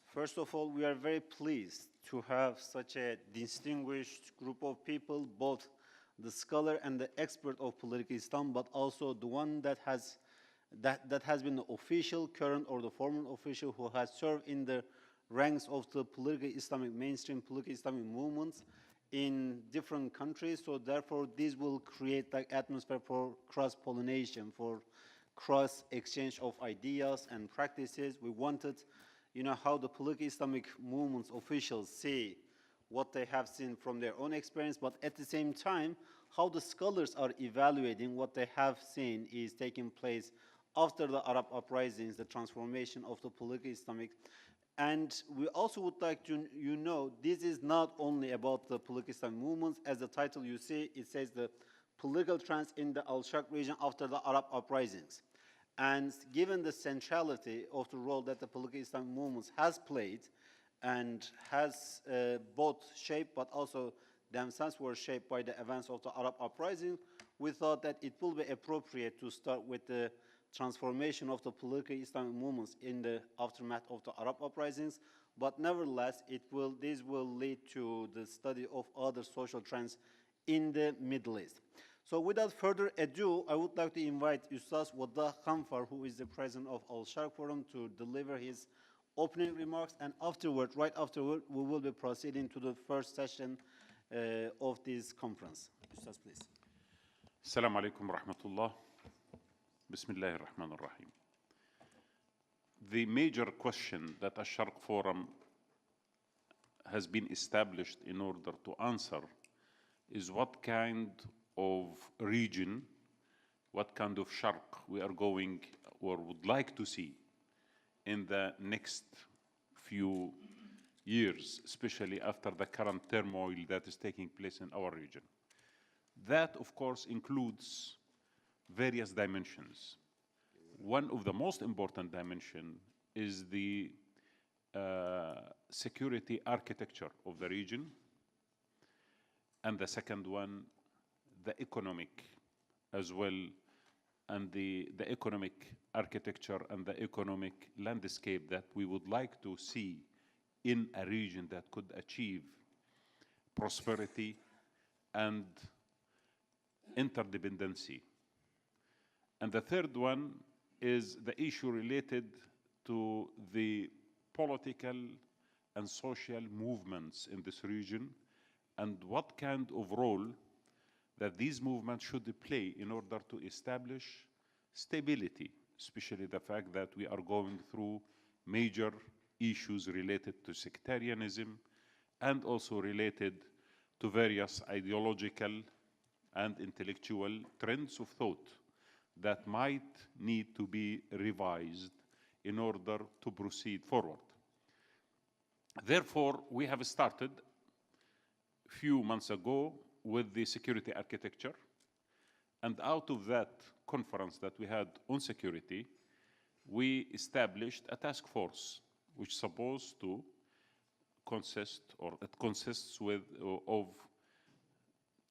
First of all, we are very pleased to have such a distinguished group of people, both the scholar and the expert of political Islam, but also the one that has been the official, current, or the former official who has served in the ranks of the political Islamic, mainstream political Islamic movements in different countries. So therefore, this will create like atmosphere for cross-pollination, for cross-exchange of ideas and practices. We wanted, how the political Islamic movements officials see what they have seen from their own experience, but at the same time, how the scholars are evaluating what they have seen is taking place after the Arab uprisings, the transformation of the political Islamic. And we also would like to, this is not only about the political Islamic movements. As the title you see, it says the political trends in the Sharq region after the Arab uprisings. And given the centrality of the role that the political Islamic movements has played and has both shaped but also themselves were shaped by the events of the Arab uprising, we thought that it will be appropriate to start with the transformation of the political Islamic movements in the aftermath of the Arab uprisings. But nevertheless, this will lead to the study of other social trends in the Middle East. So without further ado, I would like to invite Ustaz Waddah Khanfar, who is the president of Sharq Forum, to deliver his opening remarks. And afterward, right afterward, we will be proceeding to the first session of this conference. Ustaz, please. Assalamu alaikum wa rahmatullah. Bismillah ar-Rahman ar-Rahim. The major question that a Sharq Forum has been established in order to answer is what kind of region, what kind of Sharq we are going or would like to see in the next few years, especially after the current turmoil that is taking place in our region. That, of course, includes various dimensions. One of the most important dimensions is the security architecture of the region, and the second one, the economic as well, and the economic architecture and the economic landscape that we would like to see in a region that could achieve prosperity and interdependency. And the third one is the issue related to the political and social movements in this region and what kind of role that these movements should play in order to establish stability, especially the fact that we are going through major issues related to sectarianism and also related to various ideological and intellectual trends of thought that might need to be revised in order to proceed forward. Therefore, we have started a few months ago with the security architecture, and out of that conference that we had on security, we established a task force which is supposed to consist, or it consists of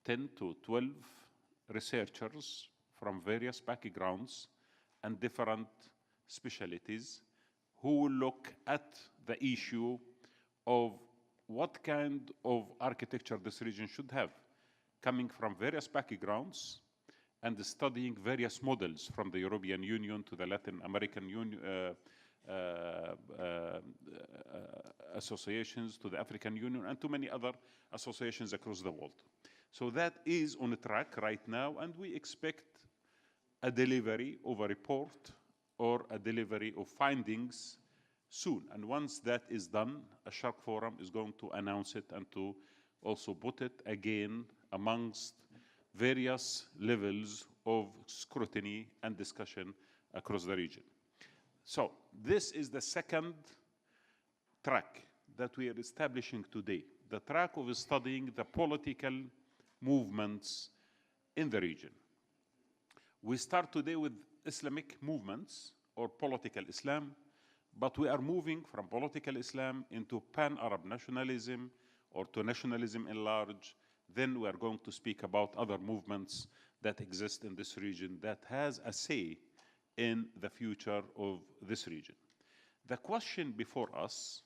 10 to 12 researchers from various backgrounds and different specialties who will look at the issue of what kind of architecture this region should have, coming from various backgrounds and studying various models from the European Union to the Latin American associations, to the African Union, and to many other associations across the world. So that is on track right now, and we expect a delivery of a report or a delivery of findings soon. And once that is done, a Sharq Forum is going to announce it and to also put it again amongst various levels of scrutiny and discussion across the region. So this is the second track that we are establishing today, the track of studying the political movements in the region. We start today with Islamic movements or political Islam, but we are moving from political Islam into pan-Arab nationalism or to nationalism in large, then we are going to speak about other movements that exist in this region that has a say in the future of this region. The question before us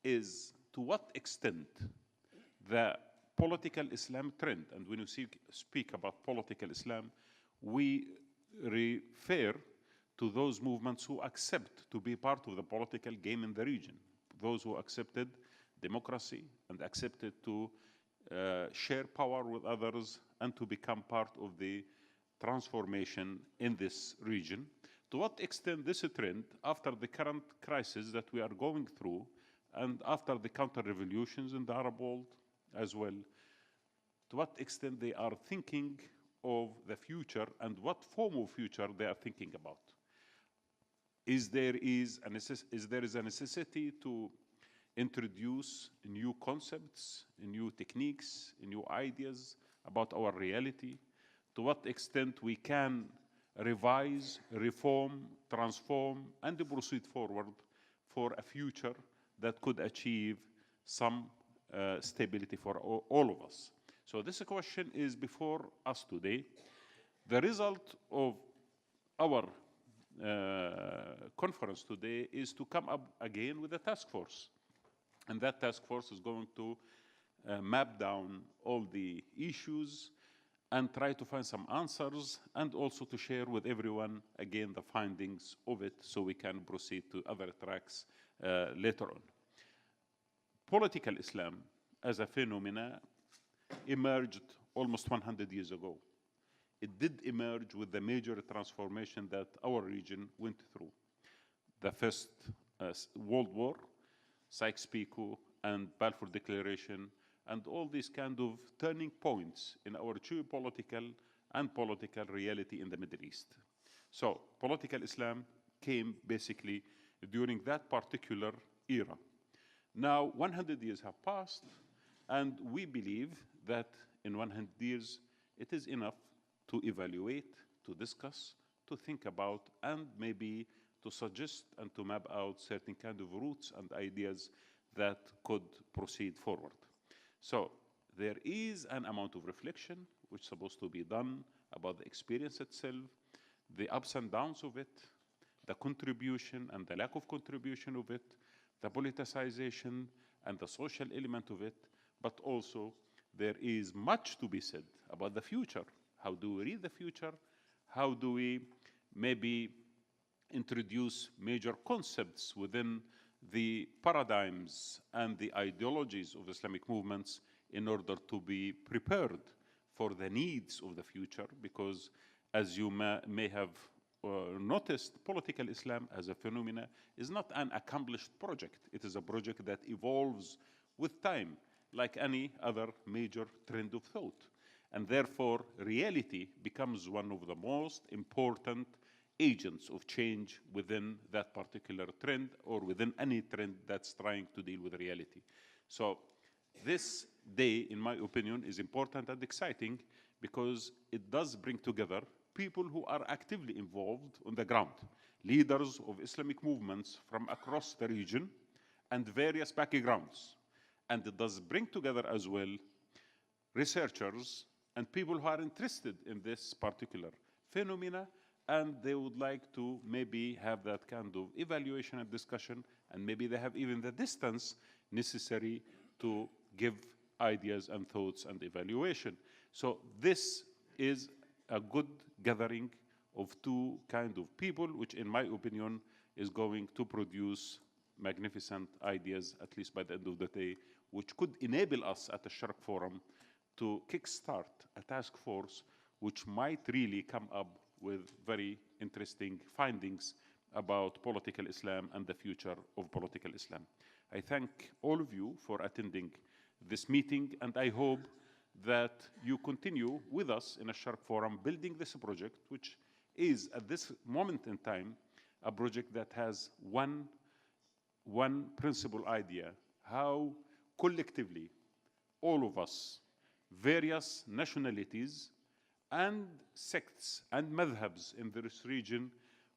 is to what extent the political Islam trend, and when you speak about political Islam, we refer to those movements who accept to be part of the political game in the region, those who accepted democracy and accepted to share power with others and to become part of the transformation in this region. To what extent this trend, after the current crisis that we are going through, and after the counter-revolutions in the Arab world as well, to what extent they are thinking of the future and what form of future they are thinking about. Is there a necessity to introduce new concepts, new techniques, new ideas about our reality? To what extent we can revise, reform, transform, and proceed forward for a future that could achieve some stability for all of us. So this question is before us today. The result of our conference today is to come up again with a task force. And that task force is going to map down all the issues and try to find some answers, and also to share with everyone, again, the findings of it so we can proceed to other tracks later on. Political Islam as a phenomena emerged almost 100 years ago. It did emerge with the major transformation that our region went through. The First World War, Sykes-Picot, and Balfour Declaration, and all these kind of turning points in our geopolitical and political reality in the Middle East. So political Islam came basically during that particular era. Now 100 years have passed, and we believe that in 100 years it is enough to evaluate, to discuss, to think about, and maybe to suggest and to map out certain kind of routes and ideas that could proceed forward. So there is an amount of reflection which is supposed to be done about the experience itself, the ups and downs of it, the contribution and the lack of contribution of it, the politicization and the social element of it, but also there is much to be said about the future. How do we read the future? How do we maybe introduce major concepts within the paradigms and the ideologies of Islamic movements in order to be prepared for the needs of the future? Because as you may have noticed, political Islam as a phenomena is not an accomplished project. It is a project that evolves with time, like any other major trend of thought. And therefore, reality becomes one of the most important agents of change within that particular trend or within any trend that's trying to deal with reality. So this day, in my opinion, is important and exciting because it does bring together people who are actively involved on the ground, leaders of Islamic movements from across the region and various backgrounds. And it does bring together as well researchers and people who are interested in this particular phenomena, and they would like to maybe have that kind of evaluation and discussion, and maybe they have even the distance necessary to give ideas and thoughts and evaluation. So this is a good gathering of two kind of people, which in my opinion is going to produce magnificent ideas, at least by the end of the day, which could enable us at the Sharq Forum to kickstart a task force which might really come up with very interesting findings about political Islam and the future of political Islam. I thank all of you for attending this meeting, and I hope that you continue with us in a Sharq Forum building this project, which is at this moment in time a project that has one principal idea: how collectively all of us, various nationalities and sects and madhabs in this region,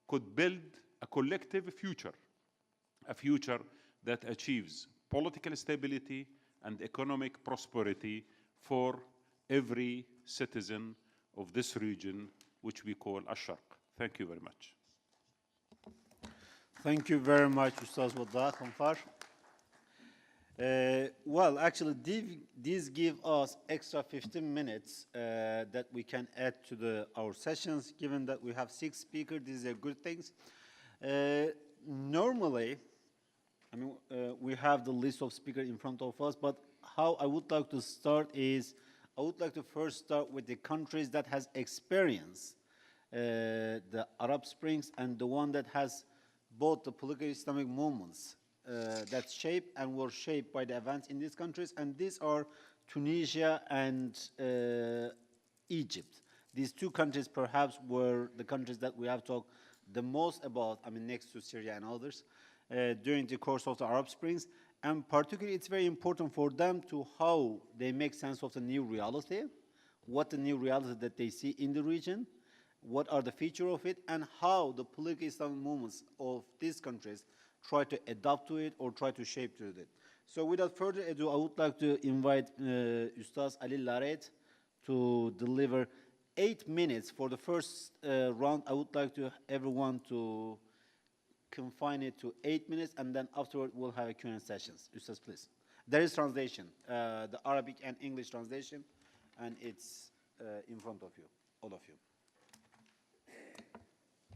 could build a collective future, a future that achieves political stability and economic prosperity for every citizen of this region, which we call Sharq. Thank you very much. Thank you very much, Ustaz Wadda Khanfar. Well, actually, these give us extra 15 minutes that we can add to our sessions. Given that we have 6 speakers, these are good things. Normally, I mean, we have the list of speakers in front of us, but how I would like to start is, I would like to first start with the countries that has experienced the Arab Springs and the one that has both the political Islamic movements that shaped and were shaped by the events in these countries, and these are Tunisia and Egypt. These 2 countries perhaps were the countries that we have talked the most about, I mean, next to Syria and others, during the course of the Arab Springs. And particularly, it's very important for them to how they make sense of the new reality, what the new reality that they see in the region, what are the features of it, and how the political Islamic movements of these countries try to adapt to it or try to shape to it. So without further ado, I would like to invite Ustaz Ali Laret to deliver 8 minutes for the first round. I would like to everyone to confine it to 8 minutes, and then afterward we'll have a Q&A sessions. Ustaz, please. There is translation, the Arabic and English translation, and it's in front of you, all of you.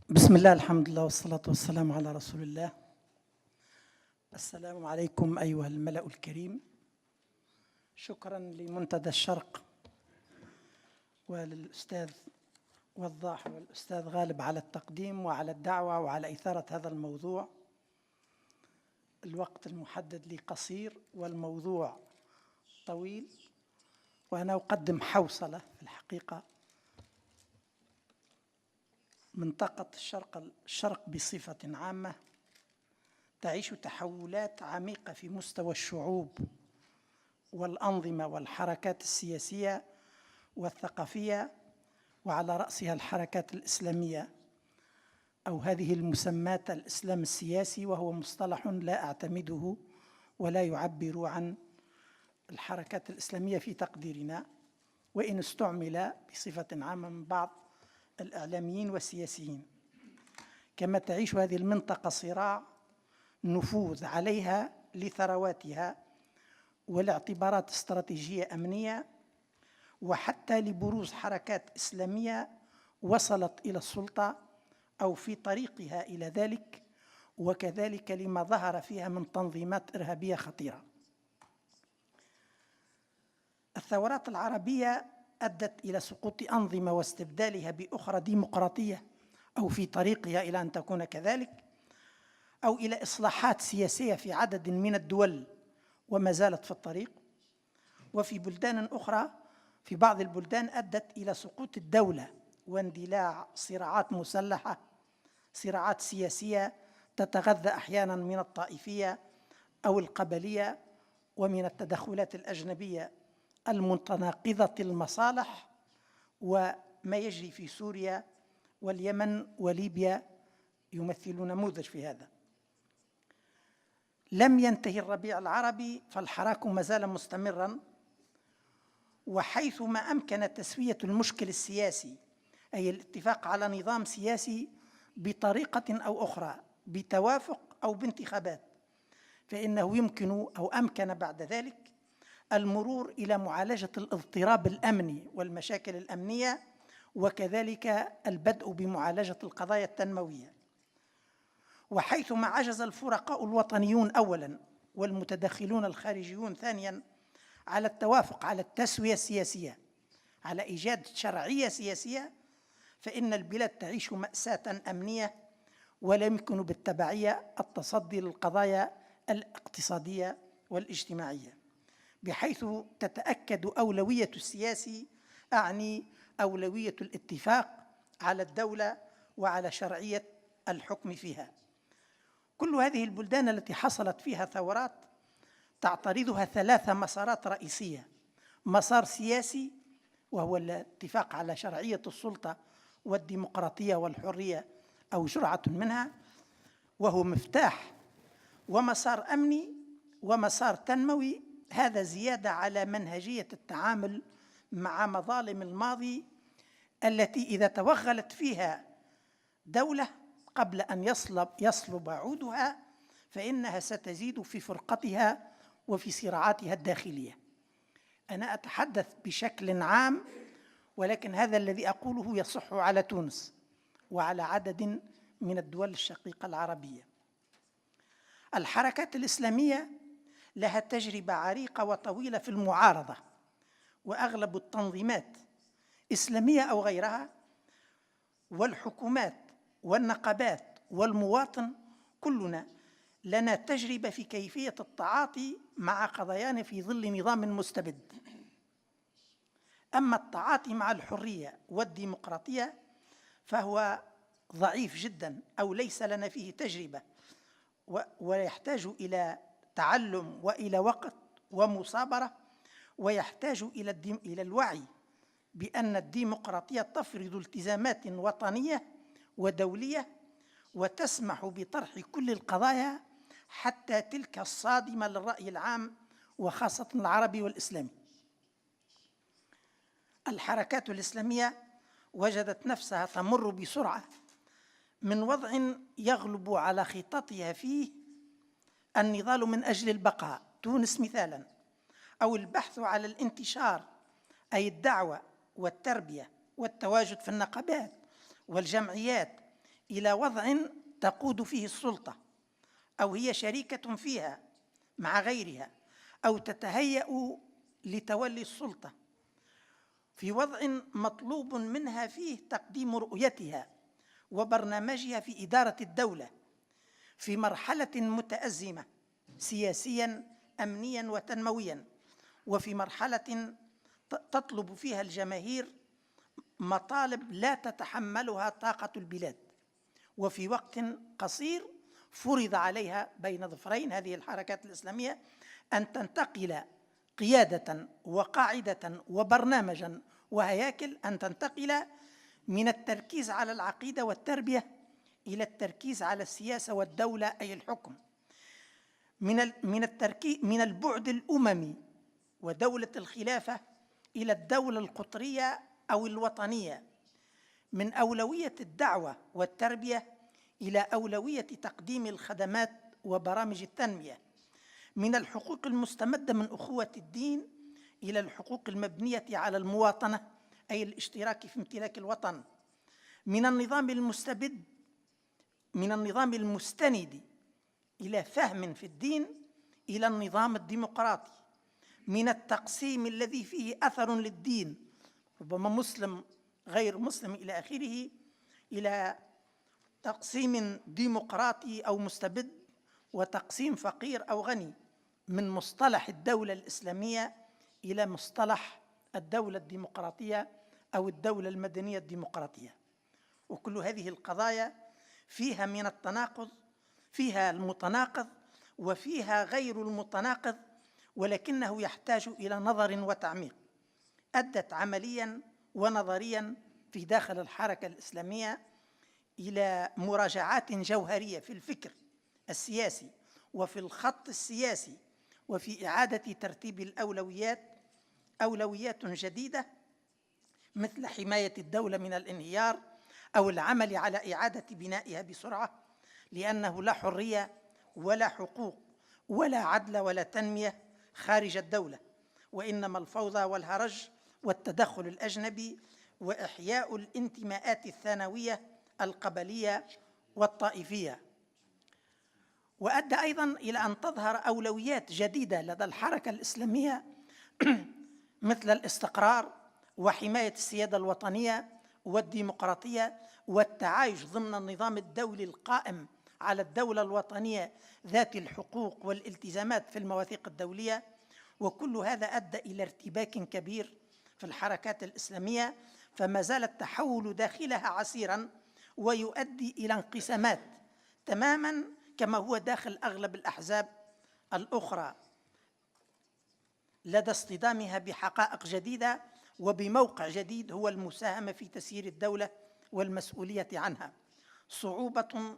بسم الله الحمد لله والصلاة والسلام على رسول الله. السلام عليكم أيها الملأ الكريم. شكرا لمنتدى الشرق وللأستاذ وضاح والأستاذ غالب على التقديم وعلى الدعوة وعلى إثارة هذا الموضوع. الوقت المحدد لي قصير والموضوع طويل، وأنا أقدم حوصلة في الحقيقة. منطقة الشرق بصفة عامة تعيش تحولات عميقة في مستوى الشعوب والأنظمة والحركات السياسية والثقافية، وعلى رأسها الحركات الإسلامية، أو هذه المسمات الإسلام السياسي، وهو مصطلح لا أعتمده ولا يعبر عن الحركات الإسلامية في تقديرنا، وإن استعمل بصفة عامة من بعض الإعلاميين والسياسيين. كما تعيش هذه المنطقة صراع نفوذ عليها لثرواتها ولاعتبارات استراتيجية أمنية، وحتى لبروز حركات إسلامية وصلت إلى السلطة أو في طريقها إلى ذلك، وكذلك لما ظهر فيها من تنظيمات إرهابية خطيرة. الثورات العربية أدت إلى سقوط أنظمة واستبدالها بأخرى ديمقراطية أو في طريقها إلى أن تكون كذلك، أو إلى إصلاحات سياسية في عدد من الدول وما زالت في الطريق. وفي بلدان أخرى، في بعض البلدان، أدت إلى سقوط الدولة واندلاع صراعات مسلحة، صراعات سياسية تتغذى أحيانا من الطائفية أو القبلية ومن التدخلات الأجنبية المتناقضة المصالح، وما يجري في سوريا واليمن وليبيا يمثل نموذج في هذا. لم ينتهي الربيع العربي، فالحراك ما زال مستمرا، وحيثما أمكن تسوية المشكل السياسي، أي الاتفاق على نظام سياسي بطريقة أو أخرى، بتوافق أو بانتخابات، فإنه يمكن أو أمكن بعد ذلك المرور إلى معالجة الاضطراب الأمني والمشاكل الأمنية، وكذلك البدء بمعالجة القضايا التنموية. وحيثما عجز الفرقاء الوطنيون أولاً والمتدخلون الخارجيون ثانياً على التوافق على التسوية السياسية، على إيجاد شرعية سياسية، فإن البلاد تعيش مأساة أمنية، ولا يمكن بالتبعية التصدي للقضايا الاقتصادية والاجتماعية، بحيث تتأكد أولوية السياسي، أعني أولوية الاتفاق على الدولة وعلى شرعية الحكم فيها. كل هذه البلدان التي حصلت فيها ثورات تعترضها 3 مسارات رئيسية: مسار سياسي، وهو الاتفاق على شرعية السلطة والديمقراطية والحرية أو جرعة منها، وهو مفتاح، ومسار أمني، ومسار تنموي، هذا زيادة على منهجية التعامل مع مظالم الماضي التي إذا توغلت فيها دولة قبل أن يصلب عودها فإنها ستزيد في فرقتها وفي صراعاتها الداخلية. أنا أتحدث بشكل عام، ولكن هذا الذي أقوله يصح على تونس وعلى عدد من الدول الشقيقة العربية. الحركات الإسلامية لها تجربة عريقة وطويلة في المعارضة، وأغلب التنظيمات إسلامية أو غيرها والحكومات والنقابات والمواطن كلنا لنا تجربة في كيفية التعاطي مع قضايانا في ظل نظام مستبد. أما التعاطي مع الحرية والديمقراطية فهو ضعيف جدا أو ليس لنا فيه تجربة، ويحتاج إلى تعلم وإلى وقت ومصابرة، ويحتاج إلى الوعي بأن الديمقراطية تفرض التزامات وطنية ودولية وتسمح بطرح كل القضايا حتى تلك الصادمة للرأي العام وخاصة العربي والإسلامي. الحركات الإسلامية وجدت نفسها تمر بسرعة من وضع يغلب على خططها فيه النضال من أجل البقاء، تونس مثالا، أو البحث على الانتشار أي الدعوة والتربية والتواجد في النقابات والجمعيات، إلى وضع تقود فيه السلطة أو هي شريكة فيها مع غيرها أو تتهيأ لتولي السلطة، في وضع مطلوب منها فيه تقديم رؤيتها وبرنامجها في إدارة الدولة في مرحلة متأزمة سياسياً أمنياً وتنموياً، وفي مرحلة تطلب فيها الجماهير مطالب لا تتحملها طاقة البلاد، وفي وقت قصير فرض عليها بين ظفرين هذه الحركات الإسلامية أن تنتقل قيادة وقاعدة وبرنامجا وهياكل، أن تنتقل من التركيز على العقيدة والتربية إلى التركيز على السياسة والدولة أي الحكم، من البعد الأممي ودولة الخلافة إلى الدولة القطرية أو الوطنية، من أولوية الدعوة والتربية إلى أولوية تقديم الخدمات وبرامج التنمية، من الحقوق المستمدة من أخوة الدين إلى الحقوق المبنية على المواطنة أي الاشتراك في امتلاك الوطن، من النظام المستبد من النظام المستند إلى فهم في الدين إلى النظام الديمقراطي، من التقسيم الذي فيه أثر للدين ربما مسلم غير مسلم إلى آخره إلى تقسيم ديمقراطي أو مستبد وتقسيم فقير أو غني، من مصطلح الدولة الإسلامية إلى مصطلح الدولة الديمقراطية أو الدولة المدنية الديمقراطية. وكل هذه القضايا فيها من التناقض، فيها المتناقض وفيها غير المتناقض، ولكنه يحتاج إلى نظر وتعميق. أدت عملياً ونظرياً في داخل الحركة الإسلامية إلى مراجعات جوهرية في الفكر السياسي وفي الخط السياسي وفي إعادة ترتيب الأولويات، أولويات جديدة مثل حماية الدولة من الانهيار أو العمل على إعادة بنائها بسرعة، لأنه لا حرية ولا حقوق ولا عدل ولا تنمية خارج الدولة، وإنما الفوضى والهرج والتدخل الأجنبي وإحياء الانتماءات الثانوية القبلية والطائفية. وأدى أيضاً إلى أن تظهر أولويات جديدة لدى الحركة الإسلامية مثل الاستقرار وحماية السيادة الوطنية والديمقراطية والتعايش ضمن النظام الدولي القائم على الدولة الوطنية ذات الحقوق والالتزامات في المواثيق الدولية. وكل هذا أدى إلى ارتباك كبير في الحركات الإسلامية، فما زال التحول داخلها عسيراً ويؤدي إلى انقسامات تماماً كما هو داخل أغلب الأحزاب الأخرى لدى اصطدامها بحقائق جديدة وبموقع جديد هو المساهمة في تسيير الدولة والمسؤولية عنها. صعوبة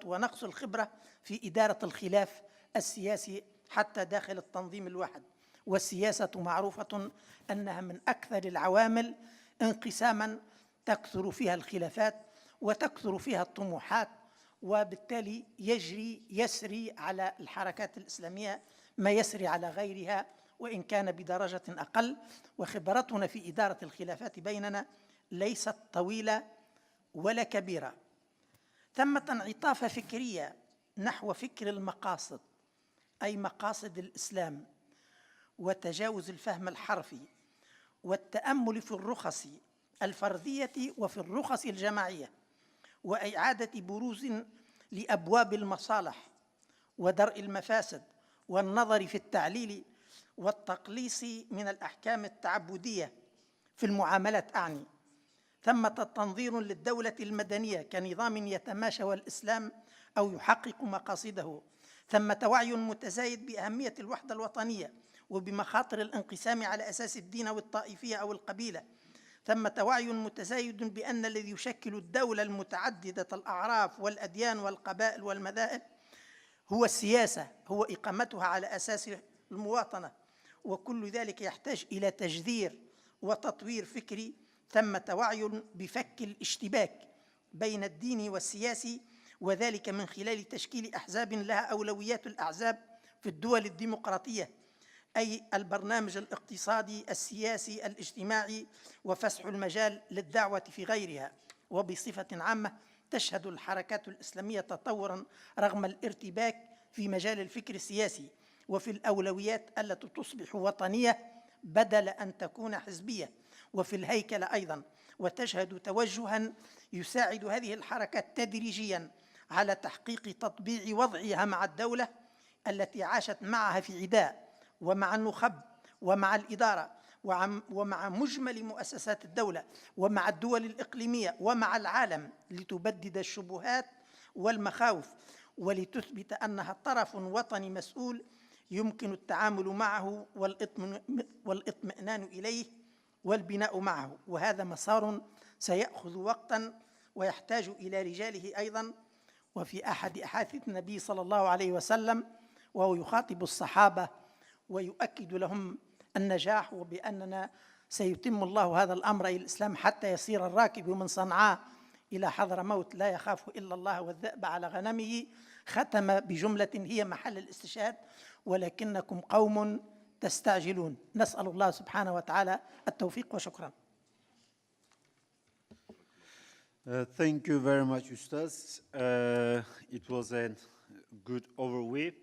ونقص الخبرة في إدارة الخلاف السياسي حتى داخل التنظيم الواحد، والسياسة معروفة أنها من أكثر العوامل انقساما، تكثر فيها الخلافات وتكثر فيها الطموحات، وبالتالي يسري على الحركات الإسلامية ما يسري على غيرها وإن كان بدرجة أقل. وخبرتنا في إدارة الخلافات بيننا ليست طويلة ولا كبيرة. ثمة انعطافة فكرية نحو فكر المقاصد، أي مقاصد الإسلام، وتجاوز الفهم الحرفي والتأمل في الرخص الفردية وفي الرخص الجماعية، وإعادة بروز لأبواب المصالح ودرء المفاسد والنظر في التعليل والتقليص من الأحكام التعبدية في المعاملات أعني. ثمة تنظير للدولة المدنية كنظام يتماشى والإسلام أو يحقق مقاصده. ثمة وعي متزايد بأهمية الوحدة الوطنية وبمخاطر الانقسام على أساس الدين أو الطائفية أو القبيلة. ثمة وعي متزايد بأن الذي يشكل الدولة المتعددة الأعراف والأديان والقبائل والمذاهب هو السياسة، هو إقامتها على أساس المواطنة، وكل ذلك يحتاج إلى تجذير وتطوير فكري. ثمة وعي بفك الاشتباك بين الدين والسياسي، وذلك من خلال تشكيل أحزاب لها أولويات الأحزاب في الدول الديمقراطية، أي البرنامج الاقتصادي السياسي الاجتماعي، وفسح المجال للدعوة في غيرها. وبصفة عامة تشهد الحركات الإسلامية تطوراً رغم الارتباك في مجال الفكر السياسي وفي الأولويات التي تصبح وطنية بدل أن تكون حزبية، وفي الهيكل أيضاً. وتشهد توجهاً يساعد هذه الحركات تدريجياً على تحقيق تطبيع وضعها مع الدولة التي عاشت معها في عداء، ومع النخب، ومع الإدارة، ومع مجمل مؤسسات الدولة، ومع الدول الإقليمية، ومع العالم، لتبدد الشبهات والمخاوف ولتثبت أنها طرف وطني مسؤول يمكن التعامل معه والاطمئنان إليه والبناء معه. وهذا مسار سيأخذ وقتاً ويحتاج إلى رجاله أيضاً. وفي أحد أحاديث النبي صلى الله عليه وسلم وهو يخاطب الصحابة ويؤكد لهم النجاح، وبأننا سيتم الله هذا الأمر إلى الإسلام حتى يصير الراكب من صنعاء إلى حضرموت لا يخاف إلا الله والذئب على غنمه، ختم بجملة هي محل الاستشهاد: ولكنكم قوم تستعجلون. نسأل الله سبحانه وتعالى التوفيق، وشكرا. Thank you very much, Ustaz. It was a good overview,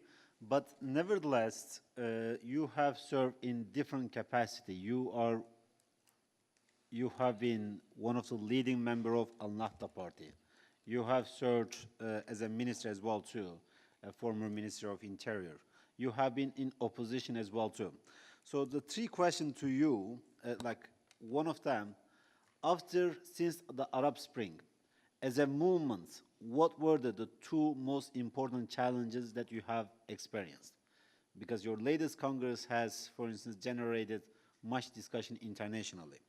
but nevertheless, you have served in different capacity. You have been one of the leading member of Al-Nahda party. You have served as a minister as well too, a former minister of interior. You have been in opposition as well too. So the three questions to you, like one of them, since the Arab Spring, as a movement, what were the two most important challenges that you have experienced? Because your latest Congress has, for instance, generated much discussion internationally.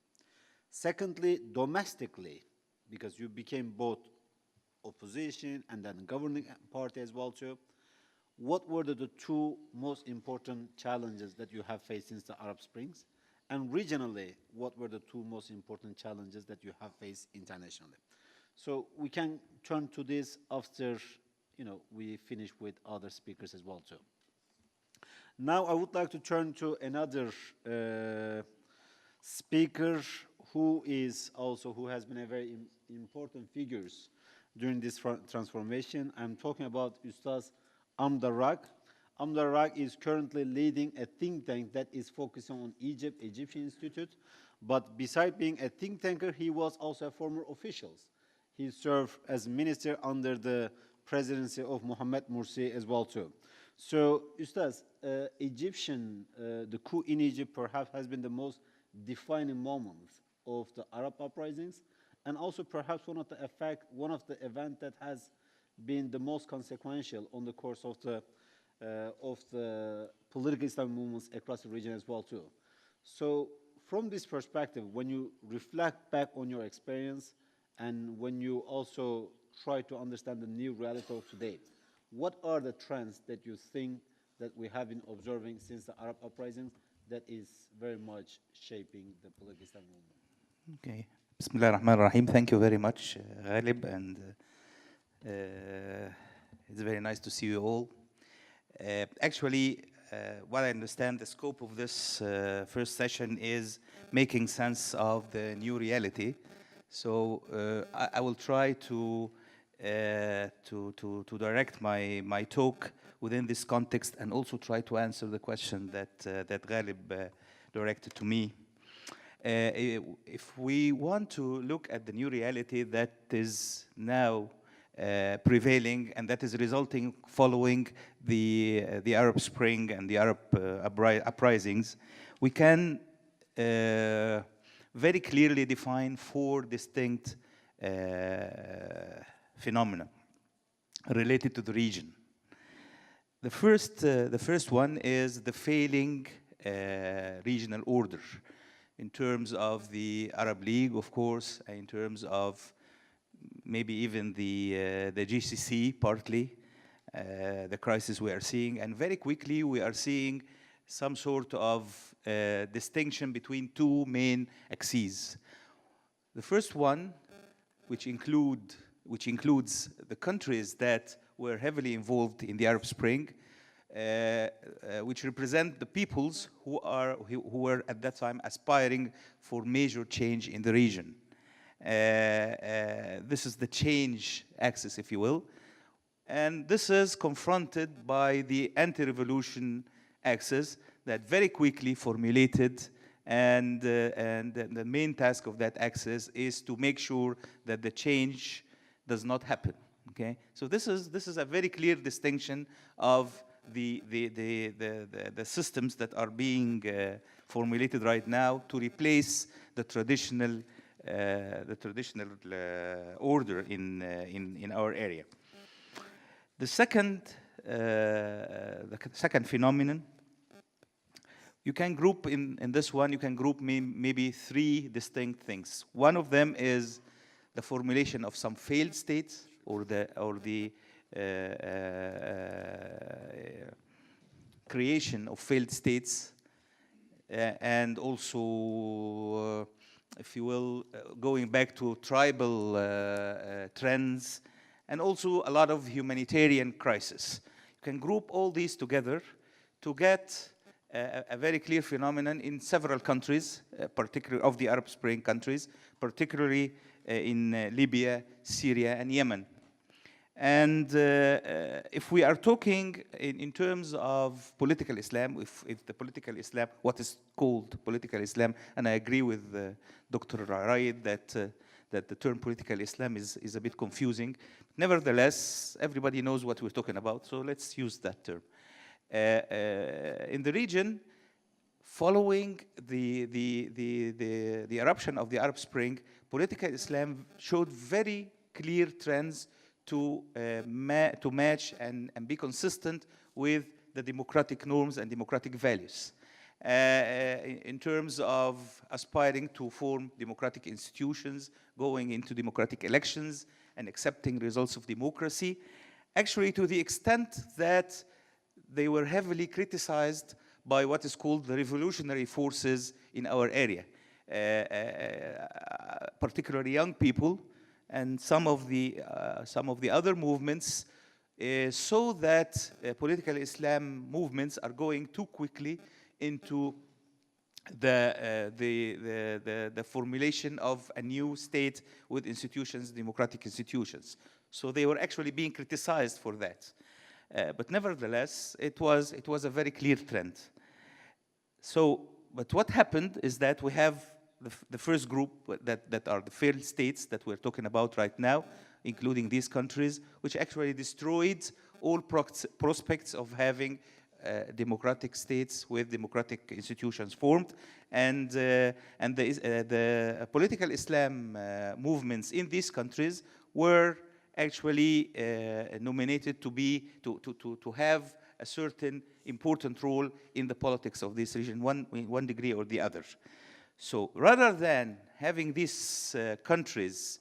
Secondly, domestically, because you became both opposition and then governing party as well too, what were the two most important challenges that you have faced since the Arab Springs? And regionally, what were the two most important challenges that you have faced internationally? So we can turn to this after, we finish with other speakers as well too. Now I would like to turn to another speaker who has been a very important figure during this transformation. I'm talking about Ustaz Amdarrak. Amdarrak is currently leading a think tank that is focusing on Egyptian Institute. But besides being a think tanker, he was also a former official. He served as minister under the presidency of Mohamed Morsi as well too. So, Ustaz, the coup in Egypt perhaps has been the most defining moment of the Arab uprisings, and also perhaps one of the events that has been the most consequential on the course of the political Islam movements across the region as well too. So, from this perspective, when you reflect back on your experience, and when you also try to understand the new reality of today, what are the trends that you think that we have been observing since the Arab uprisings that is very much shaping the political Islam movement. Okay. Bismillah ar-Rahman ar-Rahim. Thank you very much, Ghalib, and it's very nice to see you all. Actually, what I understand, the scope of this first session is making sense of the new reality. So I will try to direct my talk within this context, and also try to answer the question that Ghalib directed to me. If we want to look at the new reality that is now prevailing and that is resulting following the Arab Spring and the Arab uprisings, we can very clearly define four distinct phenomena related to the region. The first one is the failing regional order in terms of the Arab League, of course, and in terms of maybe even the GCC partly, the crisis we are seeing. And very quickly we are seeing some sort of distinction between two main axes. The first one, which includes the countries that were heavily involved in the Arab Spring, which represent the peoples who were at that time aspiring for major change in the region. This is the change axis, if you will. And this is confronted by the anti-revolution axis that very quickly formulated, and the main task of that axis is to make sure that the change does not happen. Okay, so this is a very clear distinction of the systems that are being formulated right now to replace the traditional order in our area. The second phenomenon, you can group in this one, you can group maybe three distinct things. One of them is the formulation of some failed states, or the creation of failed states, and also, if you will, going back to tribal trends, and also a lot of humanitarian crisis. You can group all these together to get a very clear phenomenon in several countries, particularly of the Arab Spring countries, particularly in Libya, Syria, and Yemen. And if we are talking in terms of political Islam, if the political Islam, what is called political Islam, and I agree with Dr. Raid that the term political Islam is a bit confusing. Nevertheless, everybody knows what we're talking about, so let's use that term. In the region, following the eruption of the Arab Spring, political Islam showed very clear trends to match and be consistent with the democratic norms and democratic values. In terms of aspiring to form democratic institutions, going into democratic elections, and accepting results of democracy, actually to the extent that they were heavily criticized by what is called the revolutionary forces in our area, particularly young people, and some of the other movements saw that political Islam movements are going too quickly into the formulation of a new state with institutions, democratic institutions. So they were actually being criticized for that. But nevertheless, it was a very clear trend. So, but what happened is that we have the first group that are the failed states that we're talking about right now, including these countries, which actually destroyed all prospects of having democratic states with democratic institutions formed, and the political Islam movements in these countries were actually nominated to have a certain important role in the politics of this region, one degree or the other. So rather than having these countries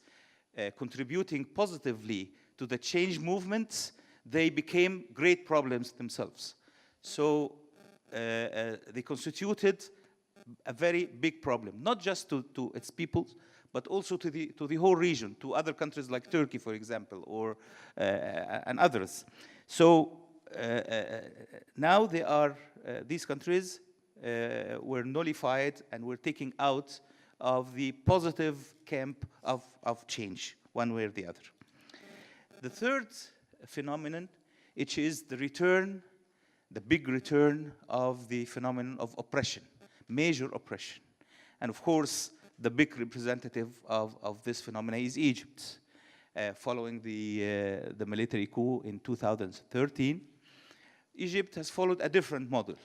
contributing positively to the change movements, they became great problems themselves. So they constituted a very big problem, not just to its people, but also to the whole region, to other countries like Turkey, for example, or and others. So now they are these countries were nullified and were taken out of the positive camp of change, one way or the other. The third phenomenon, which is the return, the big return of the phenomenon of oppression, major oppression. And of course, the big representative of this phenomenon is Egypt. Following the military coup in 2013, Egypt has followed a different model,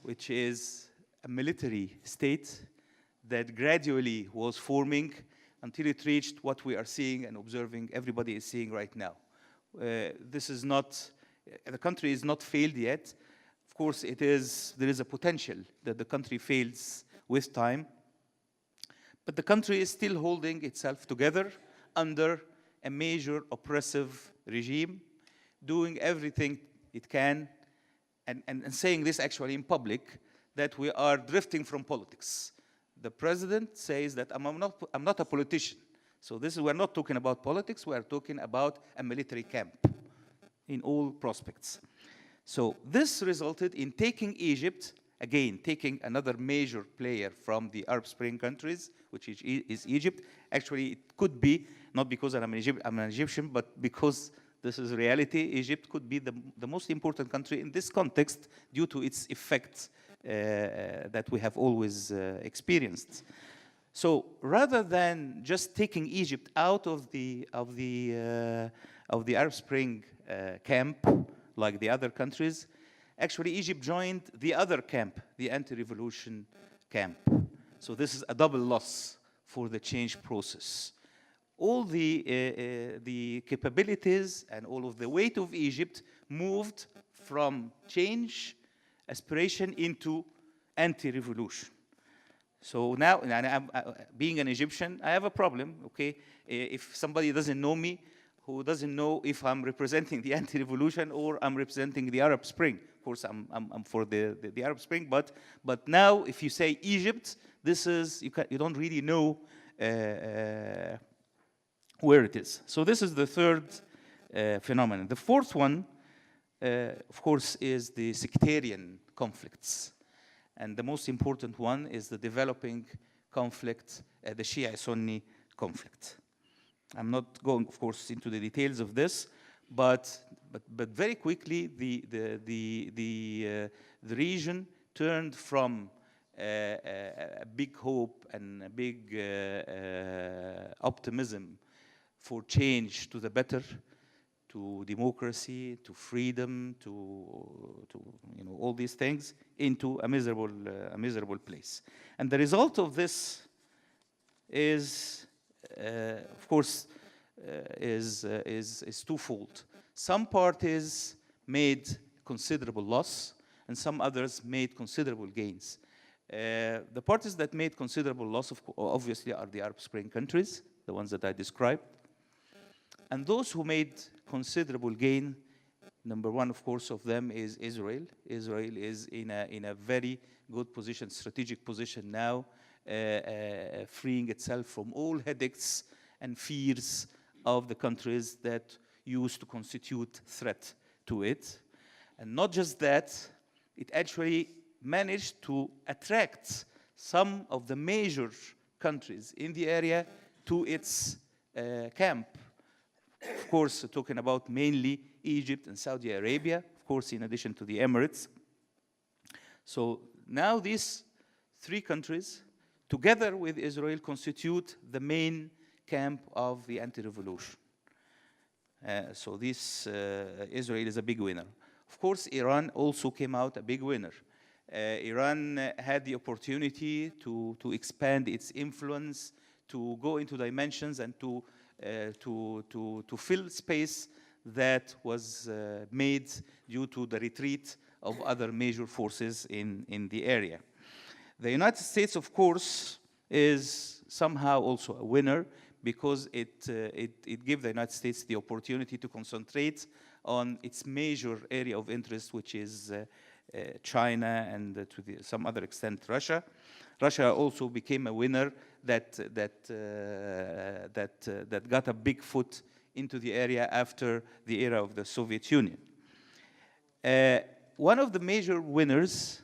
which is a military state that gradually was forming until it reached what we are seeing and observing, everybody is seeing right now. This is not, the country is not failed yet. Of course, there is a potential that the country fails with time, but the country is still holding itself together under a major oppressive regime, doing everything it can, and saying this actually in public, that we are drifting from politics. The president says that I'm not a politician. So we're not talking about politics, we are talking about a military camp in all prospects. So this resulted in taking Egypt, again, taking another major player from the Arab Spring countries, which is Egypt. Actually, it could be, not because I'm an Egyptian, but because this is reality, Egypt could be the most important country in this context due to its effects that we have always experienced. So rather than just taking Egypt out of the Arab Spring camp, like the other countries, actually Egypt joined the other camp, the anti-revolution camp. So this is a double loss for the change process. All the capabilities and all of the weight of Egypt moved from change aspiration into anti-revolution. So now, and being an Egyptian, I have a problem, okay? If somebody doesn't know me, who doesn't know if I'm representing the anti-revolution or I'm representing the Arab Spring. Of course, I'm for the Arab Spring, but now if you say Egypt, this is, you don't really know where it is. So this is the third phenomenon. The fourth one, of course, is the sectarian conflicts. And the most important one is the developing conflict, the Shia-Sunni conflict. I'm not going, of course, into the details of this, but very quickly the region turned from a big hope and a big optimism for change to the better, to democracy, to freedom, to all these things, into a miserable place. And the result of this is, of course, is twofold. Some parties made considerable loss, and some others made considerable gains. The parties that made considerable loss, obviously, are the Arab Spring countries, the ones that I described. And those who made considerable gain, number one, of course, of them is Israel. Israel is in a very good position, strategic position now, freeing itself from all headaches and fears of the countries that used to constitute threat to it. And not just that, it actually managed to attract some of the major countries in the area to its camp. Of course, talking about mainly Egypt and Saudi Arabia, of course, in addition to the Emirates. So now these three countries, together with Israel, constitute the main camp of the anti-revolution. So this, Israel is a big winner. Of course, Iran also came out a big winner. Iran had the opportunity to expand its influence, to go into dimensions and to fill space that was made due to the retreat of other major forces in the area. The United States, of course, is somehow also a winner because it gave the United States the opportunity to concentrate on its major area of interest, which is China, and to some other extent Russia. Russia also became a winner that got a big foot into the area after the era of the Soviet Union. One of the major winners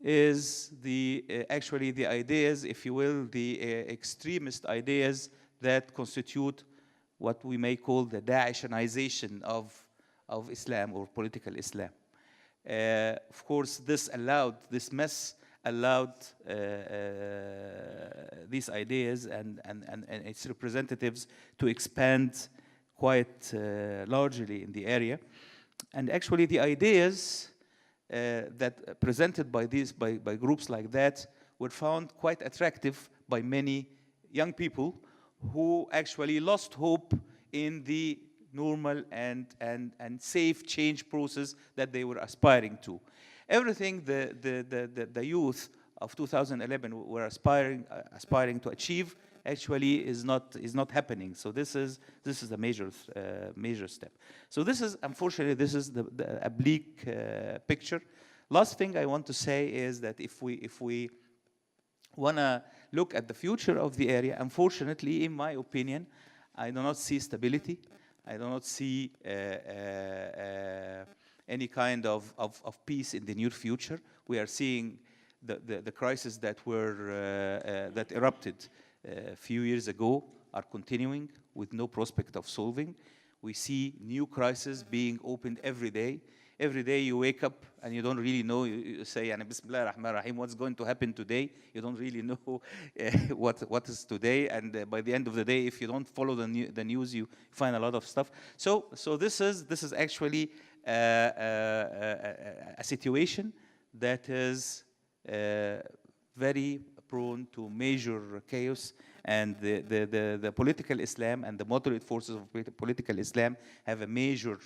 is actually the ideas, if you will, the extremist ideas that constitute what we may call the Daeshanization of Islam or political Islam. Of course, this mess allowed these ideas and its representatives to expand quite largely in the area. And actually the ideas that presented by groups like that were found quite attractive by many young people who actually lost hope in the normal and safe change process that they were aspiring to. Everything the youth of 2011 were aspiring to achieve actually is not happening. So this is a major step. So unfortunately this is a bleak picture. Last thing I want to say is that if we want to look at the future of the area, unfortunately, in my opinion, I do not see stability. I do not see any kind of peace in the near future. We are seeing the crises that erupted a few years ago are continuing with no prospect of solving. We see new crises being opened every day. Every day you wake up and you don't really know, you say, Bismillah ar-Rahman ar-Rahim, what's going to happen today? You don't really know what is today, and by the end of the day, if you don't follow the news, you find a lot of stuff. So this is actually a situation that is very prone to major chaos, and the political Islam and the moderate forces of political Islam have a major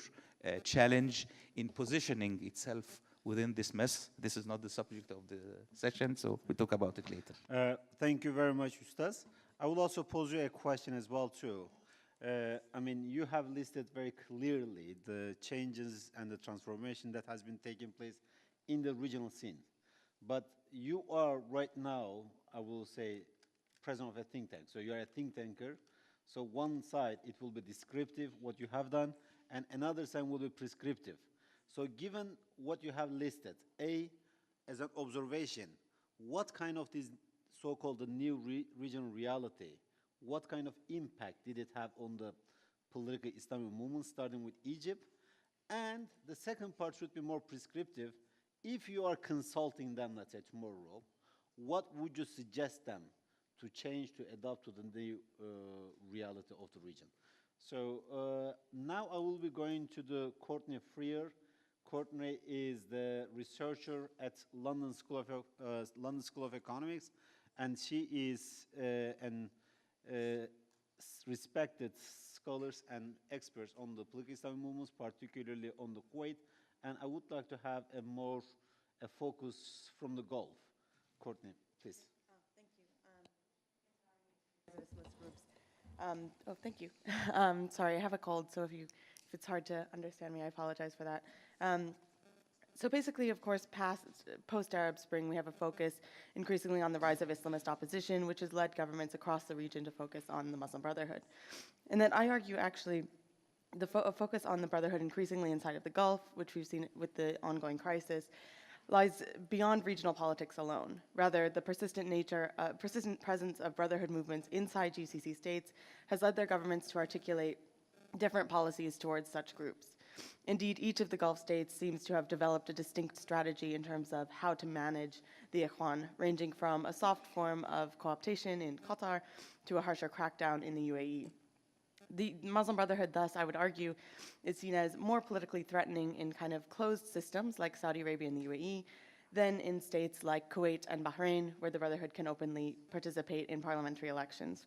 challenge in positioning itself within this mess. This is not the subject of the session, so we'll talk about it later. Thank you very much, Ustaz. I will also pose you a question as well, too. I mean, you have listed very clearly the changes and the transformation that has been taking place in the regional scene. But you are right now, I will say, president of a think tank. So you are a think tanker. So one side, it will be descriptive, what you have done, and another side will be prescriptive. So given what you have listed, as an observation, what kind of this so-called the new regional reality, what kind of impact did it have on the political Islamic movement, starting with Egypt? And the second part should be more prescriptive. If you are consulting them, let's say tomorrow, what would you suggest them to change, to adapt to the new reality of the region? So now I will be going to the Courtney Freer. Courtney is the researcher at London School of Economics, and she is an respected scholars and experts on the political Islamic movements, particularly on the Kuwait. And I would like to have a focus from the Gulf. Courtney, please. Thank you. Sorry, I have a cold, so if it's hard to understand me, I apologize for that. So basically, of course, post-Arab Spring, we have a focus increasingly on the rise of Islamist opposition, which has led governments across the region to focus on the Muslim Brotherhood. And then I argue, actually, the focus on the Brotherhood increasingly inside of the Gulf, which we've seen with the ongoing crisis, lies beyond regional politics alone. Rather, the persistent presence of Brotherhood movements inside GCC states has led their governments to articulate different policies towards such groups. Indeed, each of the Gulf states seems to have developed a distinct strategy in terms of how to manage the Ikhwan, ranging from a soft form of co-optation in Qatar to a harsher crackdown in the UAE. The Muslim Brotherhood, thus, I would argue, is seen as more politically threatening in kind of closed systems like Saudi Arabia and the UAE than in states like Kuwait and Bahrain, where the Brotherhood can openly participate in parliamentary elections.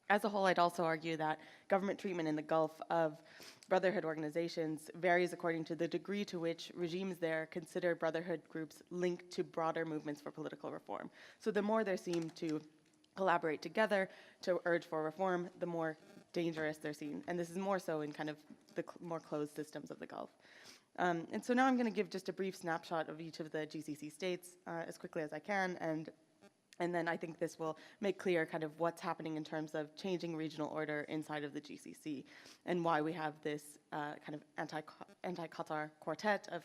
As a whole, I'd also argue that government treatment in the Gulf of Brotherhood organizations varies according to the degree to which regimes there consider Brotherhood groups linked to broader movements for political reform. So the more they seem to collaborate together to urge for reform, the more dangerous they're seen. And this is more so in kind of the more closed systems of the Gulf. And so now I'm going to give just a brief snapshot of each of the GCC states as quickly as I can, and then I think this will make clear kind of what's happening in terms of changing regional order inside of the GCC, and why we have this kind of anti-Qatar quartet of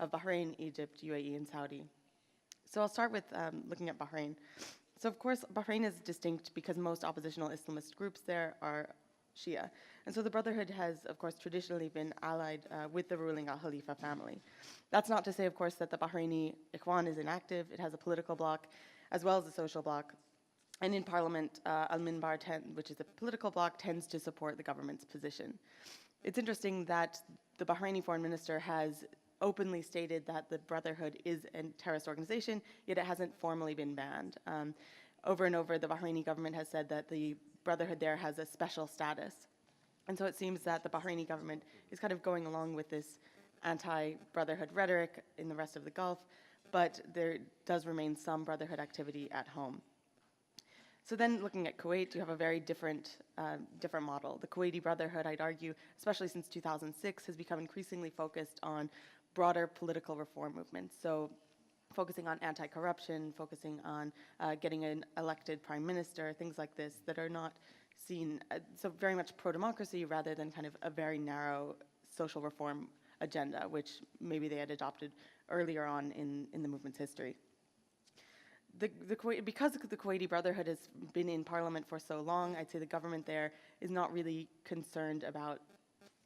of Bahrain, Egypt, UAE, and Saudi. So I'll start with looking at Bahrain. So of course, Bahrain is distinct because most oppositional Islamist groups there are Shia. And so the Brotherhood has, of course, traditionally been allied with the ruling Al Khalifa family. That's not to say, of course, that the Bahraini Ikhwan is inactive. It has a political bloc as well as a social bloc. And in parliament, Al-Minbar, which is a political bloc, tends to support the government's position. It's interesting that the Bahraini foreign minister has openly stated that the Brotherhood is a terrorist organization, yet it hasn't formally been banned. Over and over, the Bahraini government has said that the Brotherhood there has a special status. And so it seems that the Bahraini government is kind of going along with this anti-Brotherhood rhetoric in the rest of the Gulf, but there does remain some Brotherhood activity at home. So then looking at Kuwait, you have a very different model. The Kuwaiti Brotherhood, I'd argue, especially since 2006, has become increasingly focused on broader political reform movements. So focusing on anti-corruption, focusing on getting an elected prime minister, things like this that are not seen, so very much pro-democracy rather than kind of a very narrow social reform agenda, which maybe they had adopted earlier on in the movement's history. Because the Kuwaiti Brotherhood has been in parliament for so long, I'd say the government there is not really concerned about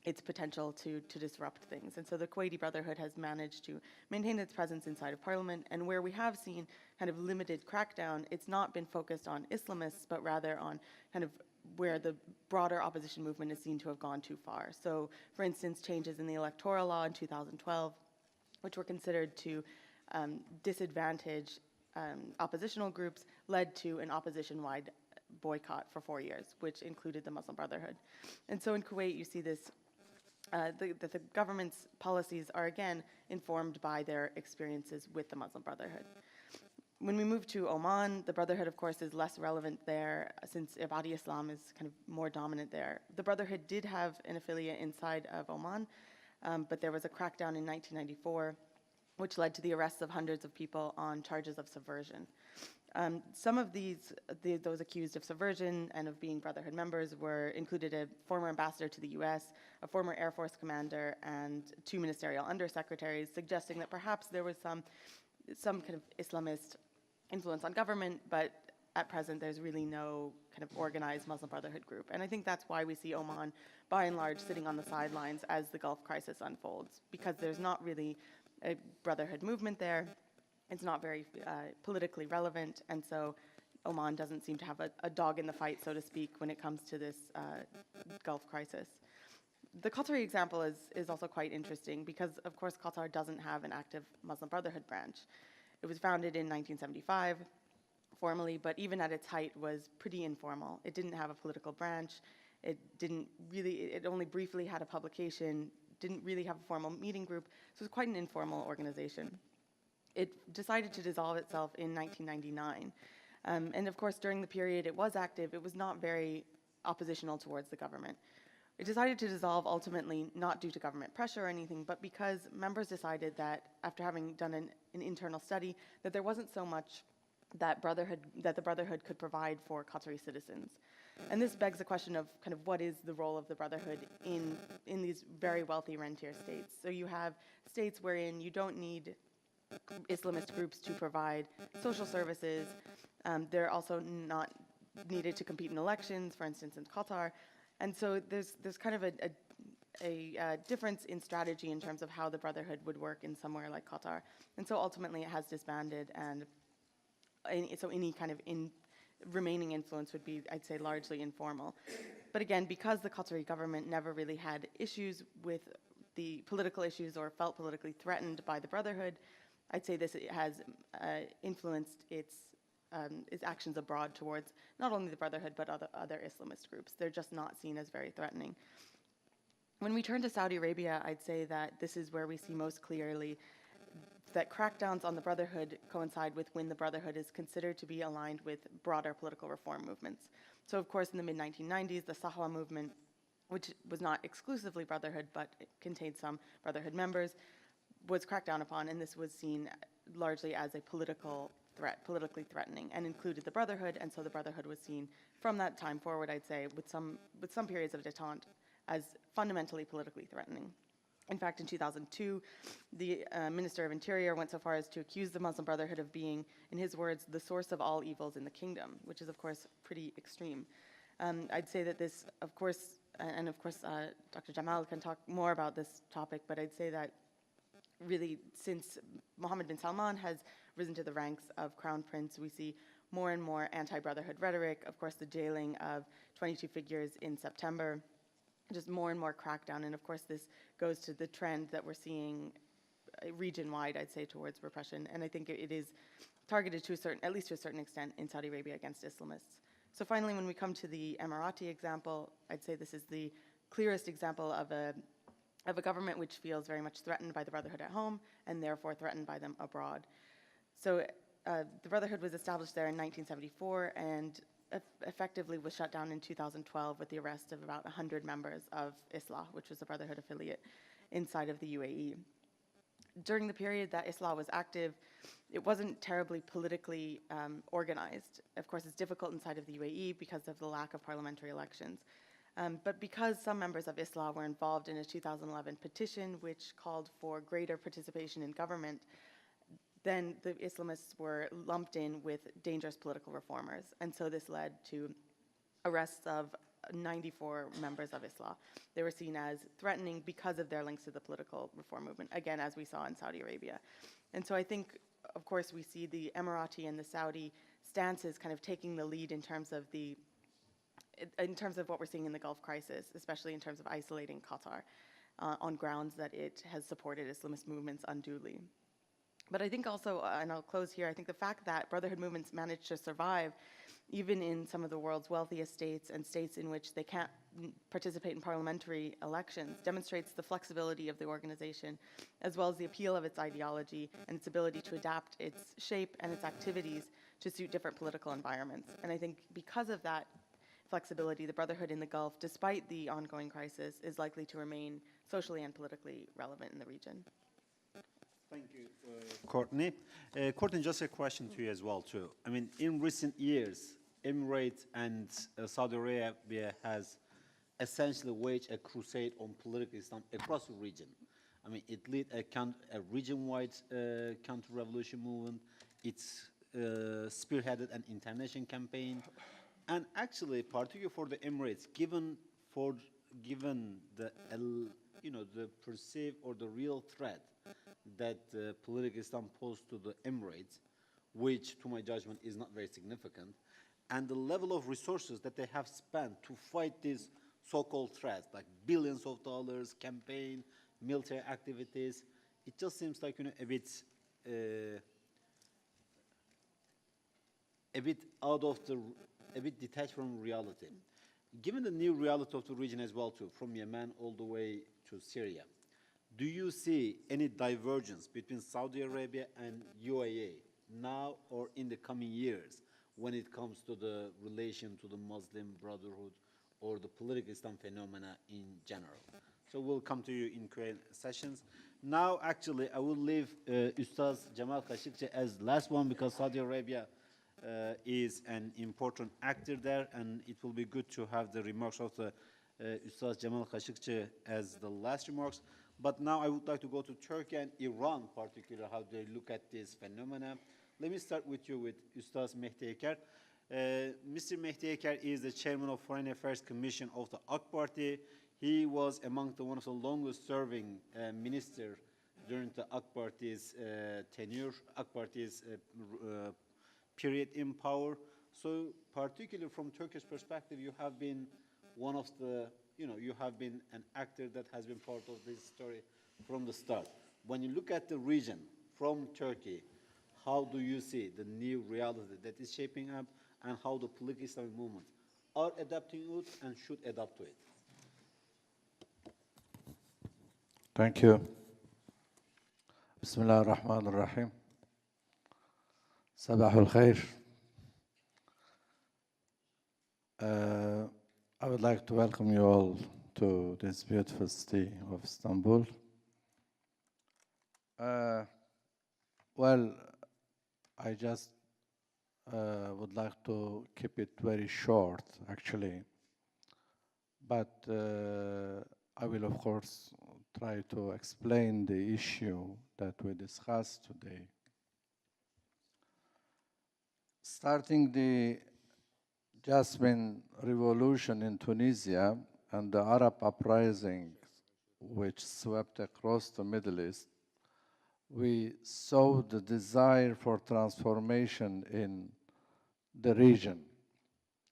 its potential to disrupt things. And so the Kuwaiti Brotherhood has managed to maintain its presence inside of parliament, and where we have seen kind of limited crackdown, it's not been focused on Islamists, but rather on kind of where the broader opposition movement is seen to have gone too far. So, for instance, changes in the electoral law in 2012, which were considered to disadvantage oppositional groups, led to an opposition-wide boycott for 4 years, which included the Muslim Brotherhood. And so in Kuwait, you see this, the government's policies are again informed by their experiences with the Muslim Brotherhood. When we move to Oman, the Brotherhood, of course, is less relevant there since Ibadi Islam is kind of more dominant there. The Brotherhood did have an affiliate inside of Oman, but there was a crackdown in 1994, which led to the arrests of hundreds of people on charges of subversion. Some of those accused of subversion and of being Brotherhood members included a former ambassador to the US, a former Air Force commander, and 2 ministerial undersecretaries, suggesting that perhaps there was some kind of Islamist influence on government, but at present there's really no kind of organized Muslim Brotherhood group. And I think that's why we see Oman, by and large, sitting on the sidelines as the Gulf crisis unfolds, because there's not really a Brotherhood movement there. It's not very politically relevant, and so Oman doesn't seem to have a dog in the fight, so to speak, when it comes to this Gulf crisis. The Qatari example is also quite interesting because, of course, Qatar doesn't have an active Muslim Brotherhood branch. It was founded in 1975 formally, but even at its height was pretty informal. It didn't have a political branch. It only briefly had a publication, didn't really have a formal meeting group, so it was quite an informal organization. It decided to dissolve itself in 1999. And of course, during the period it was active, it was not very oppositional towards the government. It decided to dissolve ultimately not due to government pressure or anything, but because members decided that after having done an internal study, that there wasn't so much that the Brotherhood could provide for Qatari citizens. And this begs the question of kind of what is the role of the Brotherhood in these very wealthy rentier states. So you have states wherein you don't need Islamist groups to provide social services. They're also not needed to compete in elections, for instance, in Qatar. And so there's kind of a difference in strategy in terms of how the Brotherhood would work in somewhere like Qatar. And so ultimately it has disbanded, and so any kind of remaining influence would be, I'd say, largely informal. But again, because the Qatari government never really had issues with the political issues or felt politically threatened by the Brotherhood, I'd say this has influenced its actions abroad towards not only the Brotherhood but other Islamist groups. They're just not seen as very threatening. When we turn to Saudi Arabia, I'd say that this is where we see most clearly that crackdowns on the Brotherhood coincide with when the Brotherhood is considered to be aligned with broader political reform movements. So of course in the mid-1990s, the Sahwa movement which was not exclusively brotherhood, but it contained some brotherhood members, was cracked down upon, and this was seen largely as a political threat, politically threatening, and included the brotherhood, and so the brotherhood was seen from that time forward, I'd say, with some periods of détente, as fundamentally politically threatening. In fact, in 2002, the Minister of Interior went so far as to accuse the Muslim Brotherhood of being, in his words, the source of all evils in the kingdom, which is, of course, pretty extreme. I'd say that this, of course, and of course, Dr. Jamal can talk more about this topic, but I'd say that really, since Mohammed bin Salman has risen to the ranks of Crown Prince, we see more and more anti-brotherhood rhetoric, of course, the jailing of 22 figures in September, just more and more crackdown, and of course this goes to the trend that we're seeing region-wide, I'd say, towards repression, and I think it is targeted to a certain, at least to a certain extent, in Saudi Arabia against Islamists. So finally, when we come to the Emirati example, I'd say this is the clearest example of a government which feels very much threatened by the Brotherhood at home, and therefore threatened by them abroad. So the Brotherhood was established there in 1974, and effectively was shut down in 2012 with the arrest of about 100 members of Islah, which was a Brotherhood affiliate inside of the UAE. During the period that Islah was active, it wasn't terribly politically organized. Of course, it's difficult inside of the UAE because of the lack of parliamentary elections. But because some members of Islah were involved in a 2011 petition which called for greater participation in government, then the Islamists were lumped in with dangerous political reformers. And so this led to arrests of 94 members of Islah. They were seen as threatening because of their links to the political reform movement, again, as we saw in Saudi Arabia. And so I think, of course, we see the Emirati and the Saudi stances kind of taking the lead in terms of what we're seeing in the Gulf crisis, especially in terms of isolating Qatar on grounds that it has supported Islamist movements unduly. But I think also, and I'll close here, I think the fact that brotherhood movements managed to survive even in some of the world's wealthiest states and states in which they can't participate in parliamentary elections demonstrates the flexibility of the organization, as well as the appeal of its ideology and its ability to adapt its shape and its activities to suit different political environments. And I think because of that flexibility, the brotherhood in the Gulf, despite the ongoing crisis, is likely to remain socially and politically relevant in the region. Thank you, Courtney. Courtney, just a question to you as well, too. I mean, in recent years, Emirates and Saudi Arabia has essentially waged a crusade on political Islam across the region. I mean, it led a region-wide counter-revolution movement. It's spearheaded an international campaign, and actually, particularly for the Emirates, given the the perceived or the real threat that political Islam posed to the Emirates, which, to my judgment, is not very significant, and the level of resources that they have spent to fight these so-called threats, like billions of dollars, campaign, military activities, it just seems like a bit detached from reality. Given the new reality of the region as well, too, from Yemen all the way to Syria, do you see any divergence between Saudi Arabia and UAE now or in the coming years when it comes to the relation to the Muslim Brotherhood or the political Islam phenomena in general? So we'll come to you in Q&A sessions. Now, actually, I will leave Ustaz Jamal Khashoggi as last one because Saudi Arabia is an important actor there, and it will be good to have the remarks of the Ustaz Jamal Khashoggi as the last remarks. But now I would like to go to Turkey and Iran, particularly, how they look at this phenomena. Let me start with you with Ustaz Mehdi Eker. Mr. Mehdi Eker is the chairman of Foreign Affairs Commission of the AK Party. He was among one of the longest serving minister during the AK Party's tenure, AK Party's period in power. So particularly from Turkish perspective, you have been one of the, you have been an actor that has been part of this story from the start. When you look at the region from Turkey, how do you see the new reality that is shaping up and how the political Islamic movements are adapting to it and should adapt to it? Thank you. Bismillah ar-Rahman ar-Rahim. Sabah al-Khair. I would like to welcome you all to this beautiful city of Istanbul. Well, I just would like to keep it very short, actually. But I will, of course, try to explain the issue that we discussed today. Starting the Jasmine Revolution in Tunisia and the Arab Uprisings, which swept across the Middle East, we saw the desire for transformation in the region,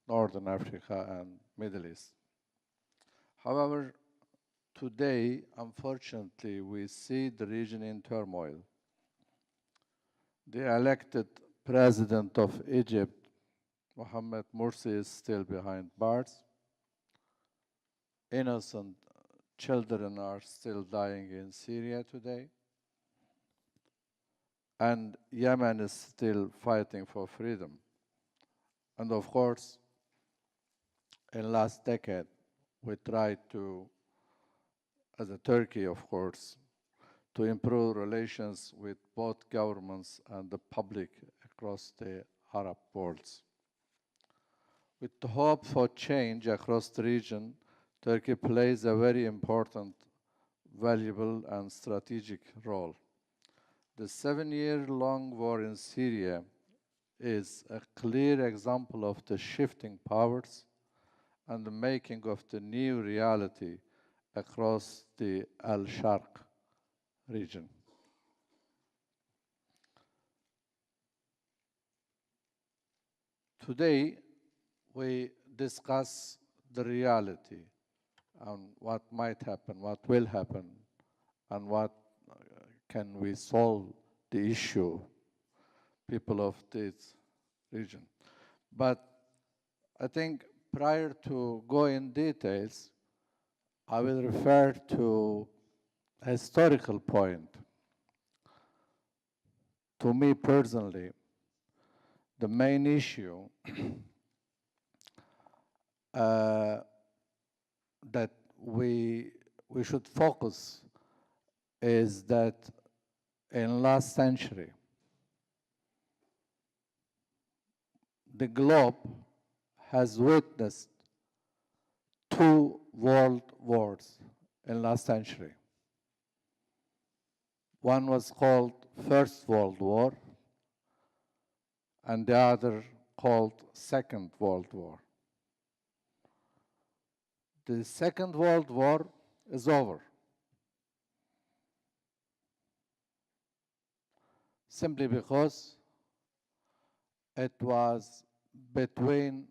Northern Africa and Middle East. However, today, unfortunately, we see the region in turmoil. The elected president of Egypt, Mohamed Morsi, is still behind bars. Innocent children are still dying in Syria today. And Yemen is still fighting for freedom. And of course, in last decade, we tried to, as a Turkey, of course, to improve relations with both governments and the public across the Arab worlds. With the hope for change across the region, Turkey plays a very important, valuable, and strategic role. The 7-year-long war in Syria is a clear example of the shifting powers and the making of the new reality across the Sharq region. Today, we discuss the reality and what might happen, what will happen, and what can we solve the issue, people of this region. But I think prior to going in details, I will refer to a historical point. To me personally, the main issue that we should focus is that in last century, the globe has witnessed 2 world wars in last century. One was called First World War, and the other called Second World War. The Second World War is over. Simply because it was between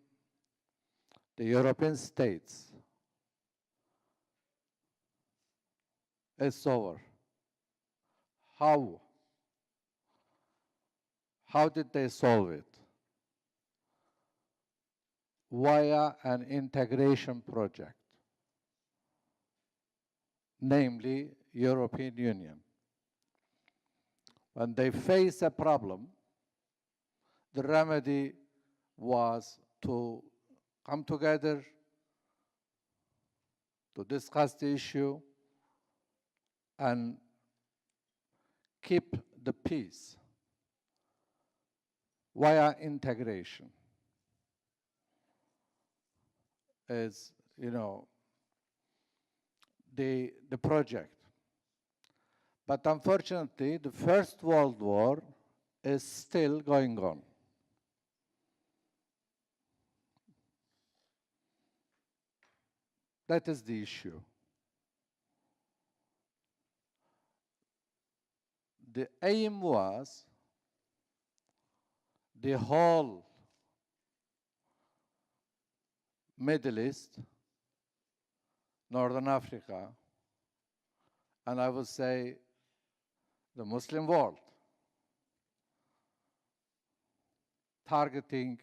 the European states. It's over. How? How did they solve it? Via an integration project, namely European Union. When they face a problem, the remedy was to come together, to discuss the issue, and keep the peace via integration. Is, the project. But unfortunately, the First World War is still going on. That is the issue. The aim was the whole Middle East, Northern Africa, and I would say the Muslim world, targeting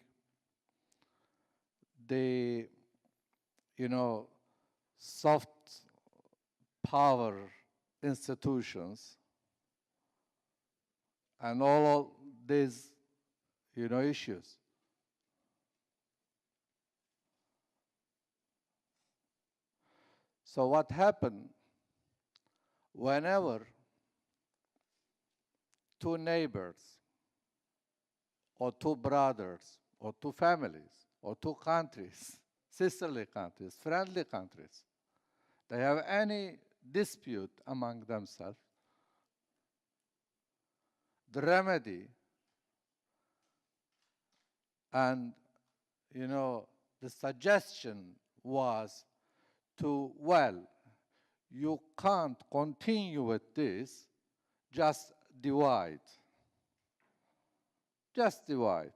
the, soft power institutions and all these, issues. So what happened whenever two neighbors or two brothers or two families or two countries, sisterly countries, friendly countries, they have any dispute among themselves, the remedy and, you know, the suggestion was to, well, you can't continue with this, just divide. Just divide.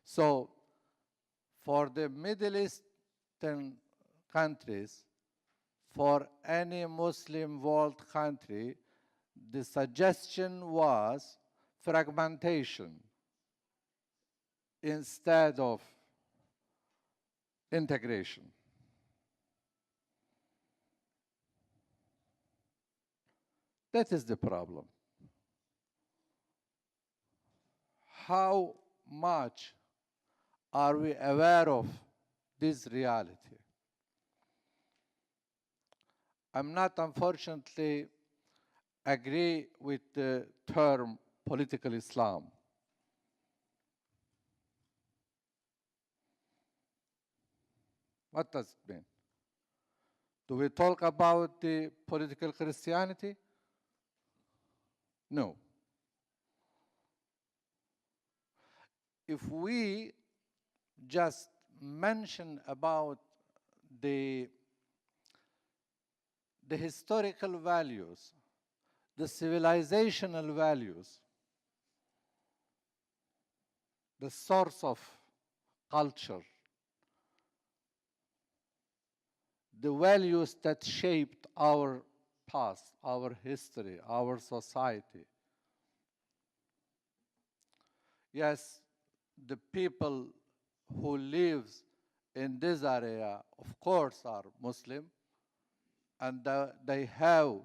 So for the Middle Eastern countries, for any Muslim world country, the suggestion was fragmentation instead of integration. That is the problem. How much are we aware of this reality? I'm not, unfortunately, agree with the term political Islam. What does it mean? Do we talk about the political Christianity? No. If we just mention about the historical values, the civilizational values, the source of culture, the values that shaped our past, our history, our society. Yes, the people who live in this area, of course, are Muslim, and they have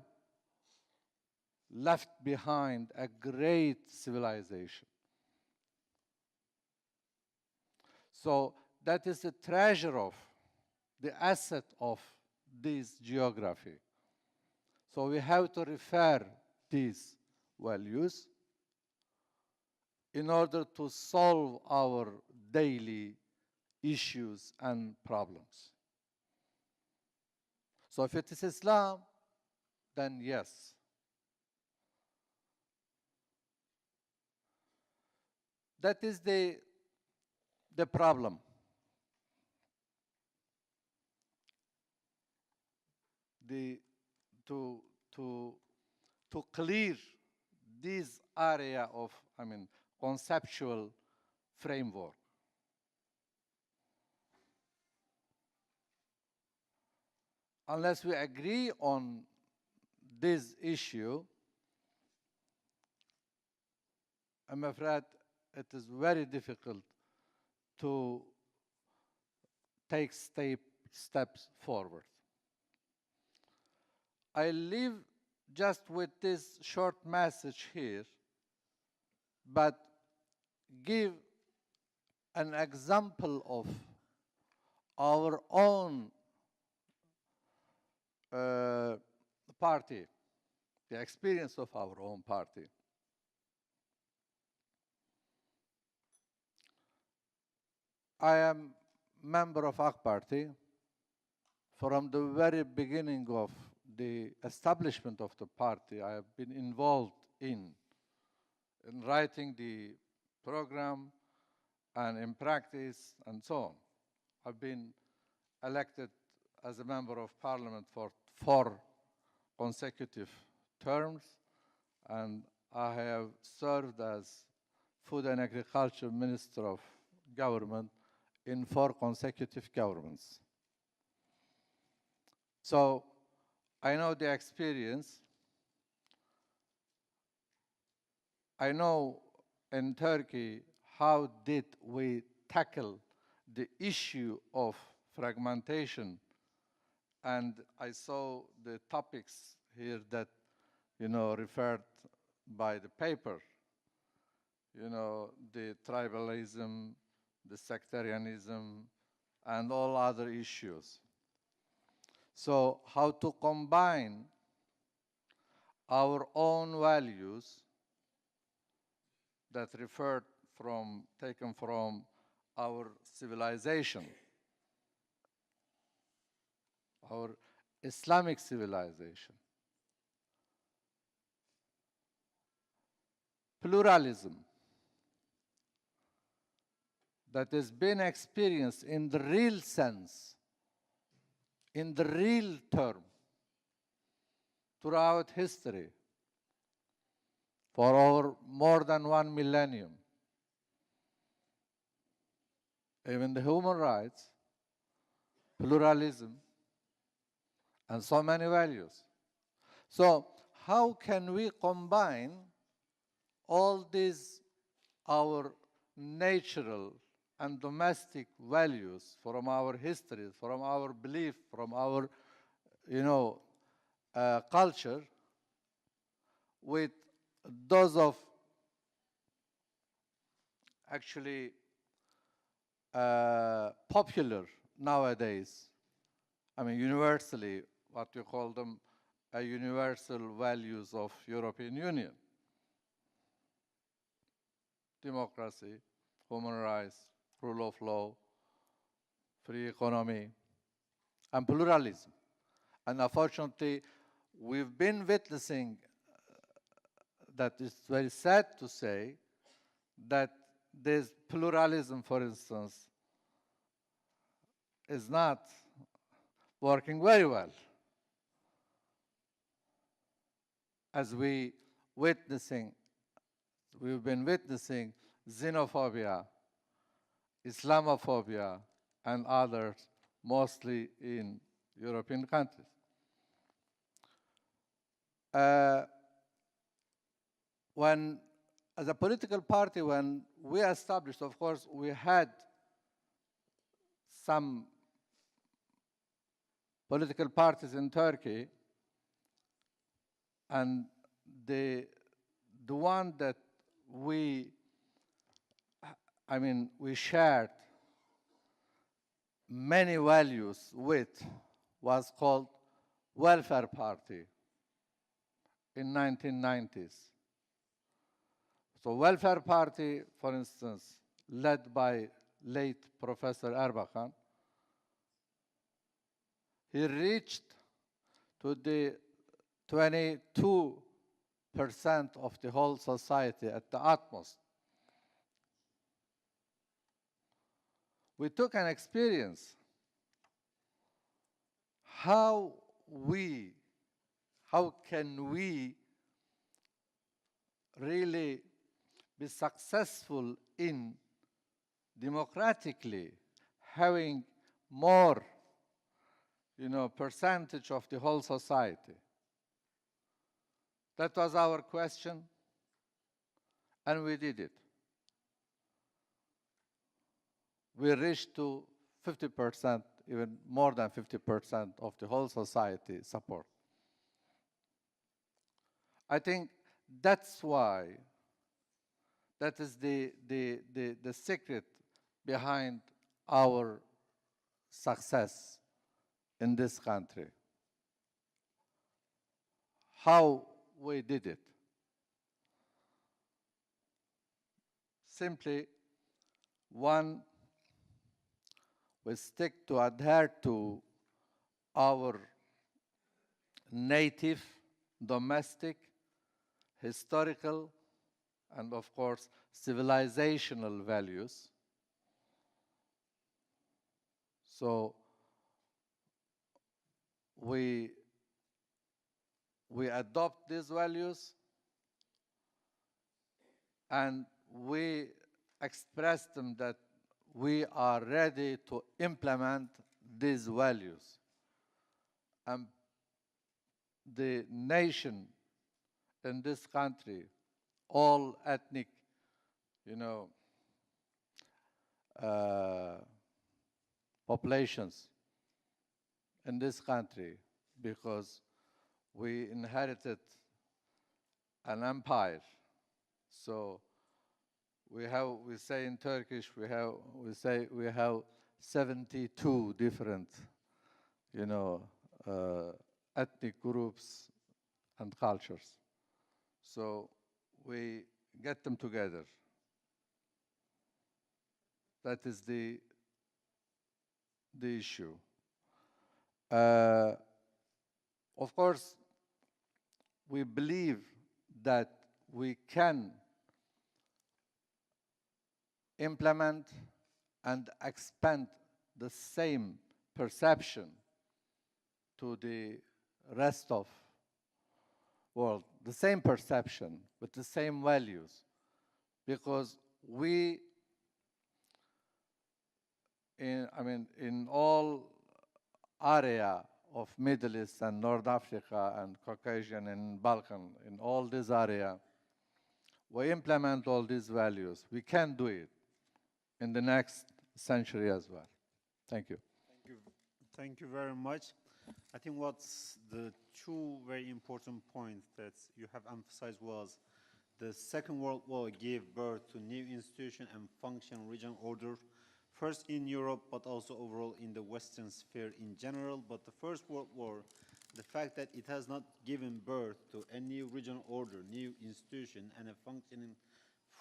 left behind a great civilization. So that is the treasure of, the asset of this geography. So we have to refer these values in order to solve our daily issues and problems. So if it is Islam, then yes. That is the problem. To clear this area of, conceptual framework. Unless we agree on this issue, I'm afraid it is very difficult to take steps forward. I leave just with this short message here, but give an example of our own party, the experience of our own party. I am member of Sharq Party from the very beginning of the establishment of the party. I have been involved in writing the program and in practice and so on. I've been elected as a member of parliament for 4 consecutive terms, and I have served as Food and Agriculture Minister of Government in 4 consecutive governments. So I know the experience. I know in Turkey how did we tackle the issue of fragmentation, and I saw the topics here that, referred by the paper, the tribalism, the sectarianism, and all other issues. So how to combine our own values that taken from our civilization, our Islamic civilization. Pluralism that has been experienced in the real sense, in the real term, throughout history for over more than 1 millennium. Even the human rights, pluralism, and so many values. So how can we combine all these, our natural and domestic values from our history, from our belief, from our, culture, with those of actually popular nowadays, I mean universally, what you call them, universal values of European Union. Democracy, human rights, rule of law, free economy, and pluralism. And unfortunately, we've been witnessing that it's very sad to say that this pluralism, for instance, is not working very well. As we've been witnessing xenophobia, Islamophobia, and others, mostly in European countries. As a political party, when we established, of course, we had some political parties in Turkey, and the one that we shared many values with was called Welfare Party in 1990s. So Welfare Party, for instance, led by late Professor Erbakan, he reached to the 22% of the whole society at the utmost. We took an experience how can we really be successful in democratically having more, percentage of the whole society. That was our question, and we did it. We reached to 50%, even more than 50% of the whole society support. I think that's why, that is the secret behind our success in this country. How we did it. Simply, one, we stick to adhere to our native, domestic, historical, and of course, civilizational values. So we adopt these values and we express them that we are ready to implement these values. And the nation in this country, all ethnic, populations in this country, because we inherited an empire. So we say in Turkish, we have 72 different, ethnic groups and cultures. So we get them together. That is the issue. Of course, we believe that we can implement and expand the same perception to the rest of world, the same perception with the same values, because we, in all area of Middle East and North Africa and Caucasian and Balkan, in all this area, we implement all these values. We can do it in the next century as well. Thank you. Thank you very much. I think what's the two very important points that you have emphasized was the Second World War gave birth to new institution and function regional order, first in Europe, but also overall in the Western sphere in general. But the First World War, the fact that it has not given birth to a new regional order, new institution, and a functioning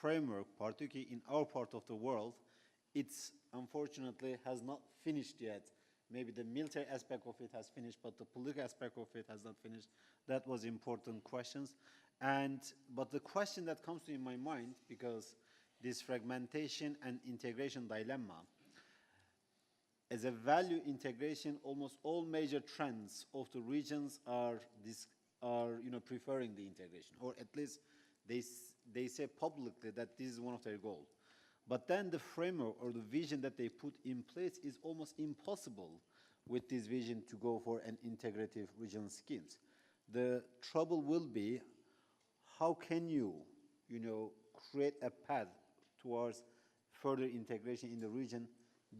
framework, particularly in our part of the world, it's unfortunately has not finished yet. Maybe the military aspect of it has finished, but the political aspect of it has not finished. That was important questions. But the question that comes to my mind, because this fragmentation and integration dilemma, as a value integration, almost all major trends of the regions are preferring the integration, or at least they say publicly that this is one of their goals. But then the framework or the vision that they put in place is almost impossible with this vision to go for an integrative regional schemes. The trouble will be, how can you, create a path towards further integration in the region,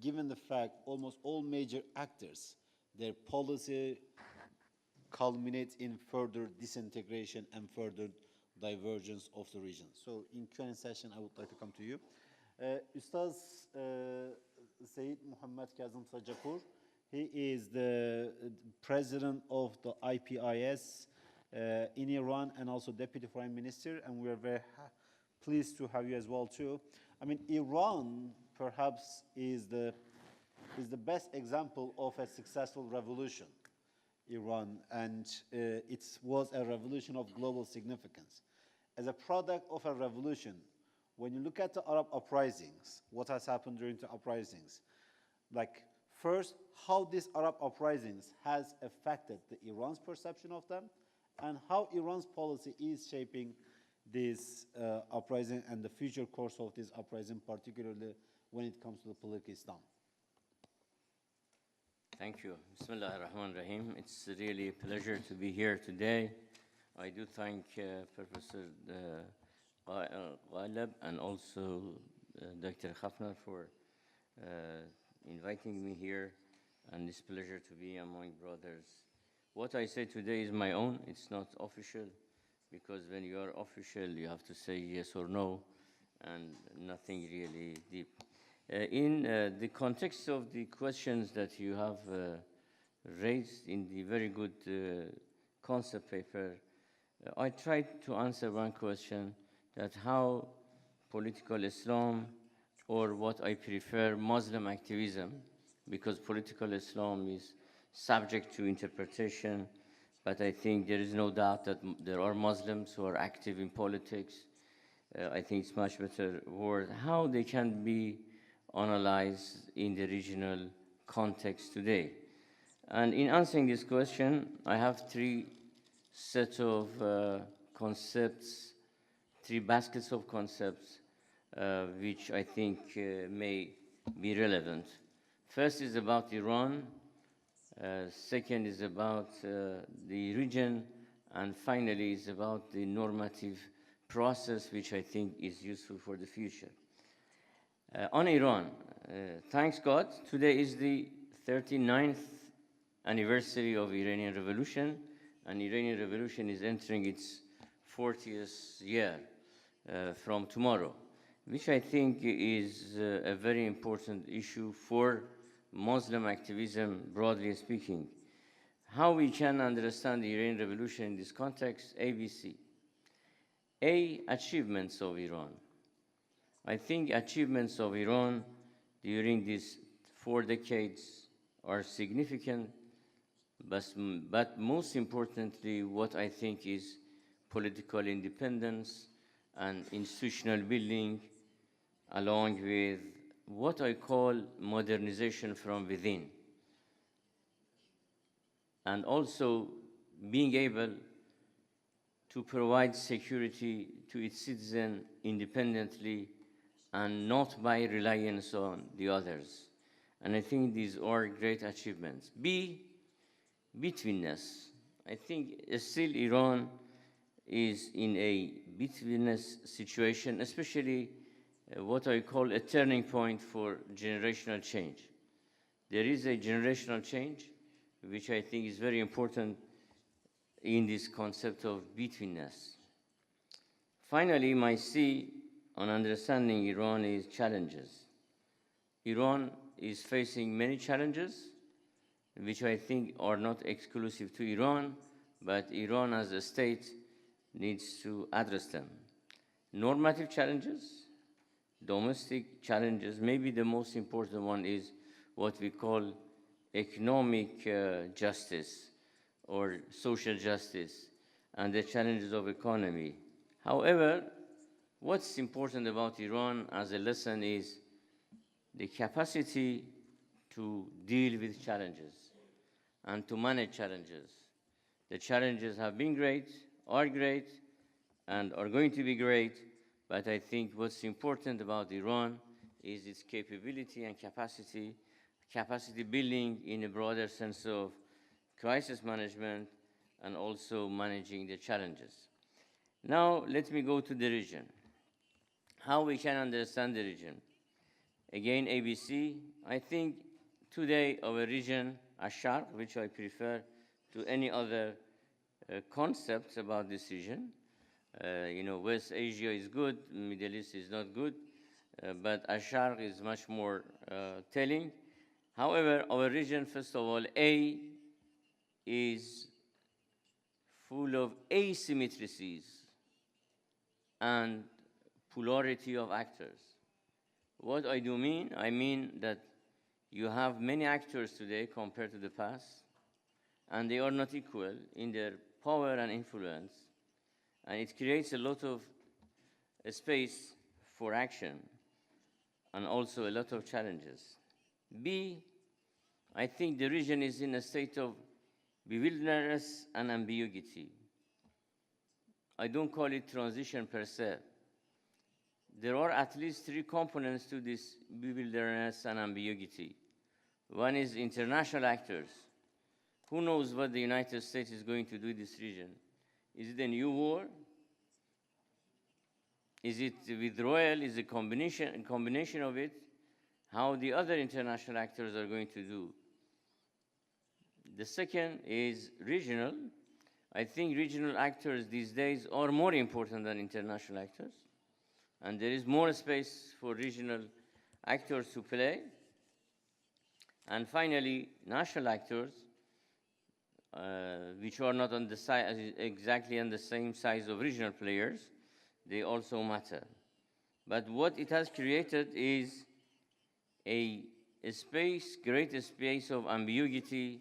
given the fact almost all major actors, their policy culminates in further disintegration and further divergence of the region. So in Q&A session, I would like to come to you. Ustaz Sayyid Muhammad Kazım Sajapur, he is the president of the IPIS in Iran and also deputy foreign minister, and we are very pleased to have you as well too. I mean, Iran perhaps is the best example of a successful revolution. Iran, and it was a revolution of global significance. As a product of a revolution, when you look at the Arab uprisings, what has happened during the uprisings, like first, how these Arab uprisings has affected the Iran's perception of them, and how Iran's policy is shaping this uprising and the future course of this uprising, particularly when it comes to the political Islam. Thank you. Bismillah ar-Rahman ar-Rahim. It's really a pleasure to be here today. I do thank Professor Ghalib and also Dr. Khafnar for inviting me here, and it's a pleasure to be among brothers. What I say today is my own. It's not official, because when you are official, you have to say yes or no, and nothing really deep. In the context of the questions that you have raised in the very good concept paper, I tried to answer one question, that how political Islam, or what I prefer, Muslim activism, because political Islam is subject to interpretation, but I think there is no doubt that there are Muslims who are active in politics. I think it's much better word, how they can be analyzed in the regional context today. And in answering this question, I have three sets of concepts, three baskets of concepts, which I think may be relevant. First is about Iran, second is about the region, and finally is about the normative process, which I think is useful for the future. On Iran, thanks God, today is the 39th anniversary of Iranian Revolution, and Iranian Revolution is entering its 40th year from tomorrow, which I think is a very important issue for Muslim activism, broadly speaking. How we can understand the Iranian Revolution in this context? ABC. A, achievements of Iran. I think achievements of Iran during these 4 decades are significant, but most importantly, what I think is political independence and institutional building, along with what I call modernization from within. And also being able to provide security to its citizens independently and not by reliance on the others. And I think these are great achievements. B, betweenness. I think still Iran is in a betweenness situation, especially what I call a turning point for generational change. There is a generational change, which I think is very important in this concept of betweenness. Finally, my C on understanding Iran is challenges. Iran is facing many challenges, which I think are not exclusive to Iran, but Iran as a state needs to address them. Normative challenges, domestic challenges, maybe the most important one is what we call economic justice or social justice and the challenges of economy. However, what's important about Iran as a lesson is the capacity to deal with challenges and to manage challenges. The challenges have been great, are great, and are going to be great, but I think what's important about Iran is its capability and capacity building in a broader sense of crisis management and also managing the challenges. Now, let me go to the region. How we can understand the region. Again, ABC, I think today our region, Sharq, which I prefer to any other concepts about this region. West Asia is good, Middle East is not good, but Sharq is much more telling. However, our region, first of all, A, is full of asymmetrices and polarity of actors. What I do mean? I mean that you have many actors today compared to the past, and they are not equal in their power and influence, and it creates a lot of space for action and also a lot of challenges. B, I think the region is in a state of bewilderness and ambiguity. I don't call it transition per se. There are at least 3 components to this bewilderness and ambiguity. One is international actors. Who knows what the United States is going to do in this region? Is it a new war? Is it withdrawal? Is it a combination of it? How the other international actors are going to do? The second is regional. I think regional actors these days are more important than international actors. And there is more space for regional actors to play. And finally, national actors, which are not on the exactly on the same size of regional players, they also matter. But what it has created is a space, greater space of ambiguity,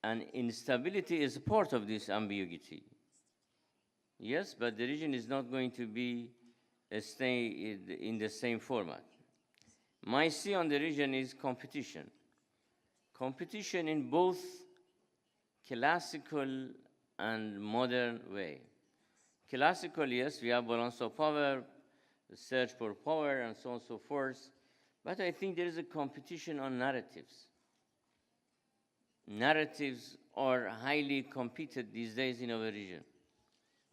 and instability is part of this ambiguity. Yes, but the region is not going to be stay in the same format. My C on the region is competition. Competition in both classical and modern way. Classical, yes, we have balance of power, the search for power, and so on and so forth. But I think there is a competition on narratives. Narratives are highly competed these days in our region.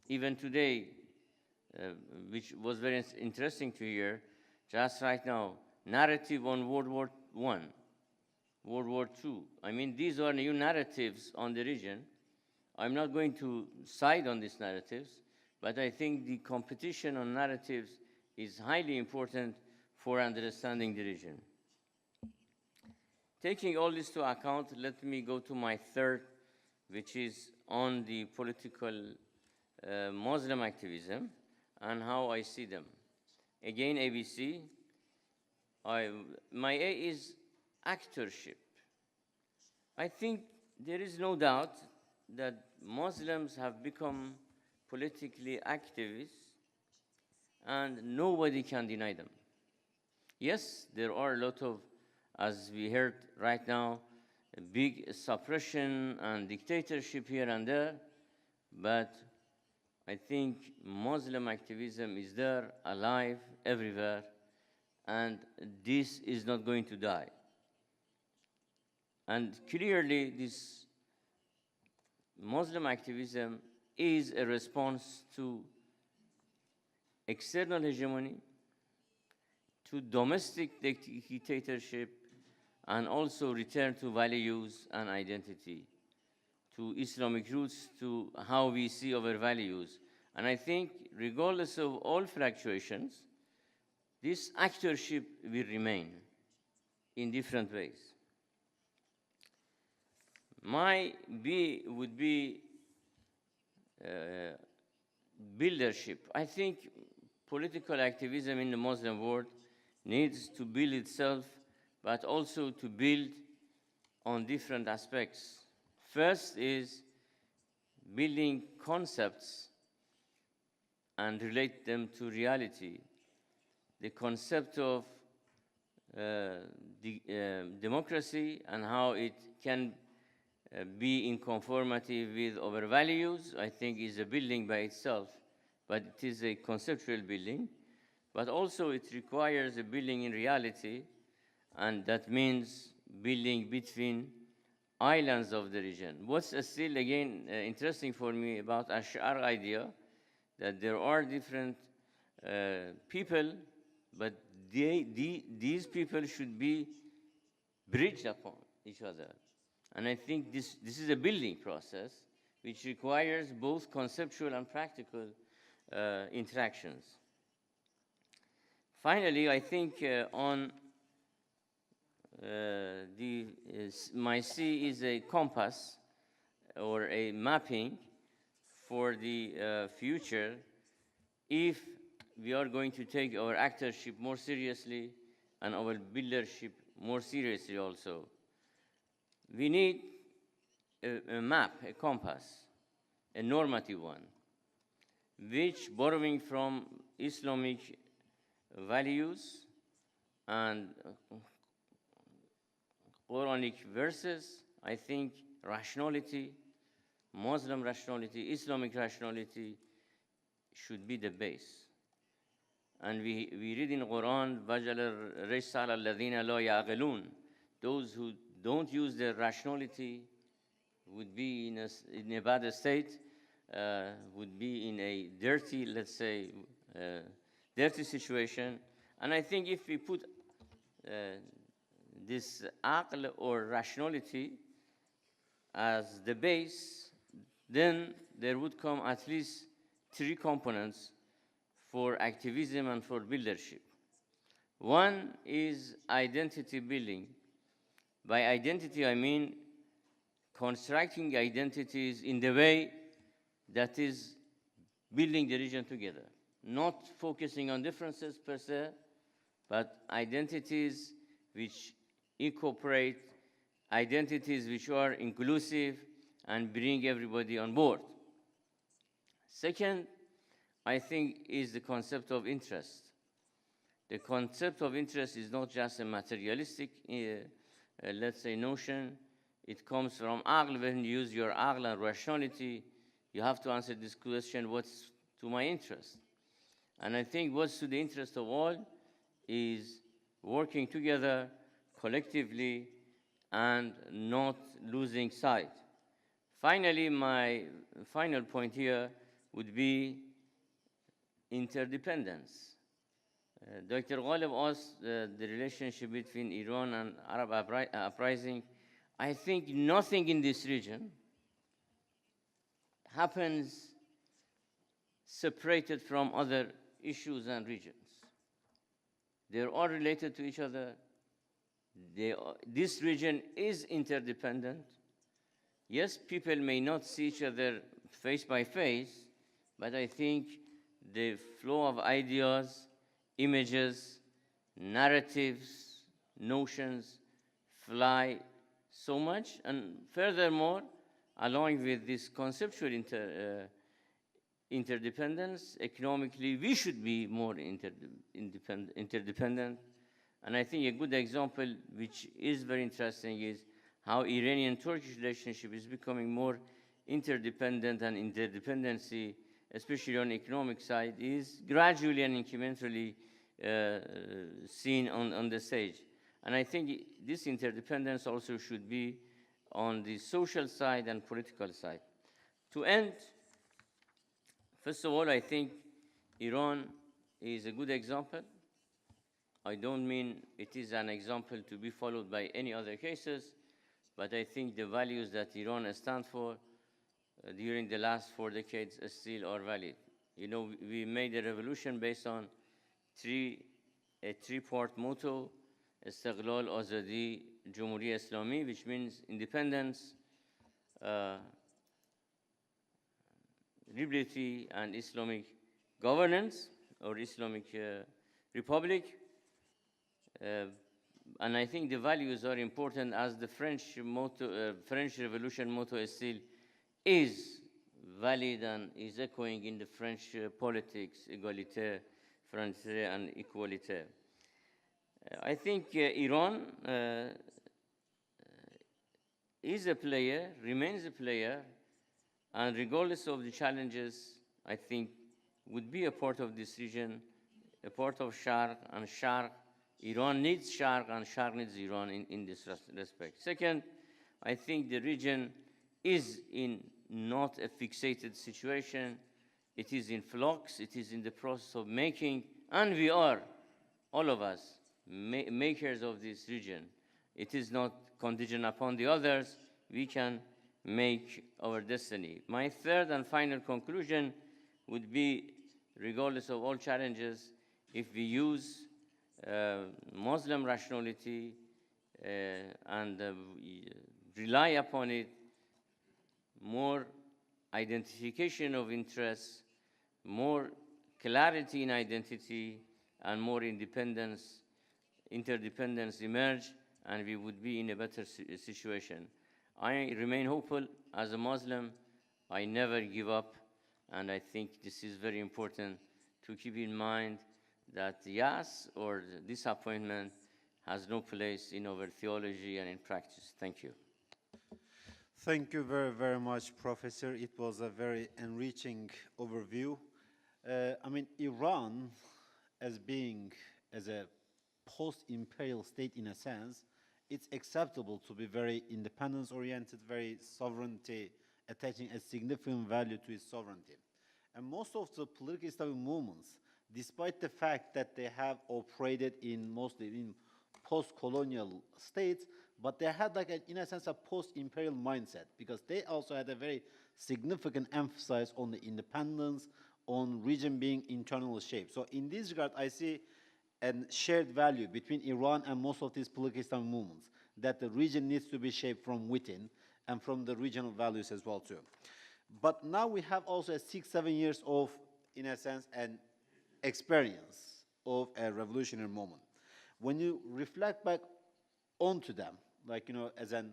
Even today, which was very interesting to hear, just right now, narrative on World War I, World War II. I mean, these are new narratives on the region. I'm not going to side on these narratives, but I think the competition on narratives is highly important for understanding the region. Taking all this to account, let me go to my third, which is on the political Muslim activism and how I see them. Again, ABC, my A is actorship. I think there is no doubt that Muslims have become politically activists and nobody can deny them. Yes, there are a lot of, as we heard right now, a big suppression and dictatorship here and there, but I think Muslim activism is there, alive, everywhere, and this is not going to die. And clearly, this Muslim activism is a response to external hegemony, to domestic dictatorship, and also return to values and identity, to Islamic roots, to how we see our values. And I think, regardless of all fluctuations, this actorship will remain in different ways. My B would be buildership. I think political activism in the Muslim world needs to build itself, but also to build on different aspects. First is building concepts and relate them to reality. The concept of democracy and how it can be in conformity with our values, I think is a building by itself, but it is a conceptual building. But also it requires a building in reality, and that means building between islands of the region. What's still, again, interesting for me about Ash'ar idea, that there are different people, but these people should be bridged upon each other. And I think this is a building process which requires both conceptual and practical interactions. Finally, I think on my C is a compass or a mapping for the future if we are going to take our actorship more seriously and our buildership more seriously also. We need a map, a compass, a normative one, which, borrowing from Islamic values and Quranic verses, I think rationality, Muslim rationality, Islamic rationality should be the base. And we read in Quran, وَجَلَ الرِّجْسَ عَلَى الَّذِينَ لَا يَعْقِلُونَ. Those who don't use their rationality would be in a bad state, would be in a dirty, let's say, dirty situation. And I think if we put this aql or rationality as the base, then there would come at least three components for activism and for buildership. One is identity building. By identity, I mean constructing identities in the way that is building the region together, not focusing on differences per se, but identities which incorporate, identities which are inclusive and bring everybody on board. Second, I think, is the concept of interest. The concept of interest is not just a materialistic, let's say, notion. It comes from aql. When you use your aql and rationality, you have to answer this question, what's to my interest? And I think what's to the interest of all is working together collectively and not losing sight. Finally, my final point here would be interdependence. Dr. Ghalib asked the relationship between Iran and Arab Uprising. I think nothing in this region happens separated from other issues and regions. They are all related to each other. this region is interdependent. Yes, people may not see each other face by face, but I think the flow of ideas, images, narratives, notions fly so much. And furthermore, along with this conceptual interdependence, economically, we should be more interdependent. And I think a good example, which is very interesting, is how Iranian-Turkish relationship is becoming more interdependent, and interdependency, especially on the economic side, is gradually and incrementally seen on the stage. And I think this interdependence also should be on the social side and political side. To end, first of all, I think Iran is a good example. I don't mean it is an example to be followed by any other cases, but I think the values that Iran stands for during the last 4 decades still are valid. You know, we made a revolution based on a three-part motto: Istiqlal, Azadi, Jumhuriya Islami, which means independence, liberty, and Islamic governance, or Islamic republic. And I think the values are important, as the French Revolution motto still is valid and is echoing in the French politics: égalité, fraternité, and equalité. I think Iran is a player, remains a player, and regardless of the challenges, I think would be a part of this region, a part of Sharq, and Sharq. Iran needs Sharq, and Sharq needs Iran in this respect. Second, I think the region is in not a fixated situation. It is in flux. It is in the process of making, and we are, all of us, makers of this region. It is not contingent upon the others. We can make our destiny. My third and final conclusion would be, regardless of all challenges, if we use Muslim rationality and rely upon it, more identification of interests, more clarity in identity, and more independence, interdependence emerge, and we would be in a better situation. I remain hopeful. As a Muslim, I never give up, and I think this is very important to keep in mind, that yes or disappointment has no place in our theology and in practice. Thank you. Thank you very, very much, Professor. It was a very enriching overview. I mean, Iran, as a post-imperial state in a sense, it's acceptable to be very independence-oriented, very sovereignty, attaching a significant value to its sovereignty. And most of the political Islamic movements, despite the fact that they have operated mostly in post-colonial states, but they had in a sense, a post-imperial mindset, because they also had a very significant emphasis on the independence, on region being internally shaped. So in this regard, I see a shared value between Iran and most of these political Islamic movements, that the region needs to be shaped from within and from the regional values as well too. But now we have also 6-7 years of, in a sense, an experience of a revolutionary moment. When you reflect back onto them, as an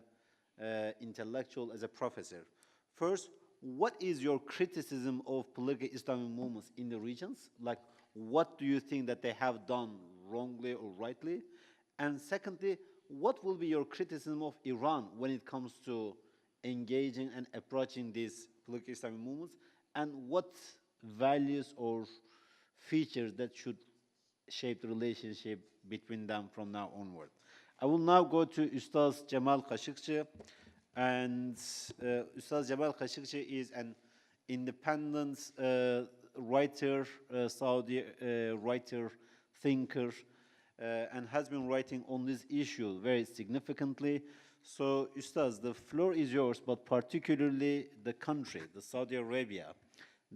intellectual, as a professor, first, what is your criticism of political Islamic movements in the regions? What do you think that they have done wrongly or rightly? And secondly, what will be your criticism of Iran when it comes to engaging and approaching these political Islamic movements? And what values or features that should shape the relationship between them from now onward? I will now go to Ustaz Jamal Khashoggi. And Ustaz Jamal Khashoggi is an independent writer, Saudi writer, thinker, and has been writing on this issue very significantly. So, Ustaz, the floor is yours, but particularly the country, the Saudi Arabia,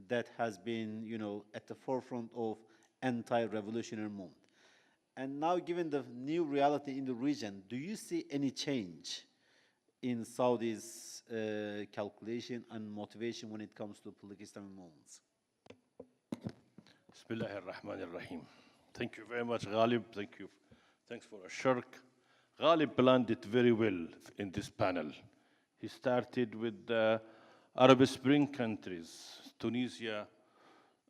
that has been, at the forefront of anti-revolutionary movement. And now, given the new reality in the region, do you see any change in Saudi's calculation and motivation when it comes to political Islamic movements? Bismillah ar-Rahman ar-Rahim. Thank you very much, Ghalib. Thank you. Thanks for a Sharq. Ghalib planned it very well in this panel. He started with the Arab Spring countries, Tunisia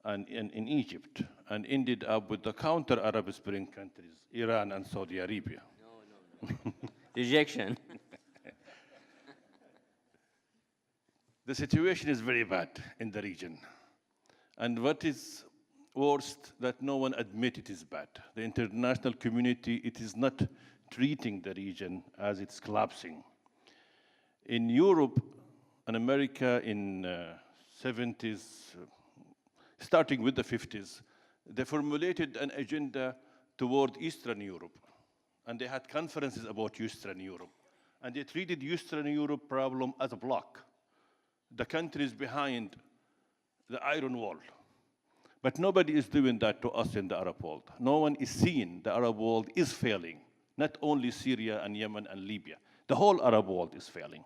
and in Egypt, and ended up with the counter-Arab Spring countries, Iran and Saudi Arabia. No. Rejection. The situation is very bad in the region. And what is worst, that no one admits it is bad. The international community, it is not treating the region as it's collapsing. In Europe and America in 70s, starting with the 50s, they formulated an agenda toward Eastern Europe. And they had conferences about Eastern Europe. And they treated Eastern Europe problem as a block. The countries behind the Iron Wall. But nobody is doing that to us in the Arab world. No one is seeing the Arab world is failing. Not only Syria and Yemen and Libya. The whole Arab world is failing.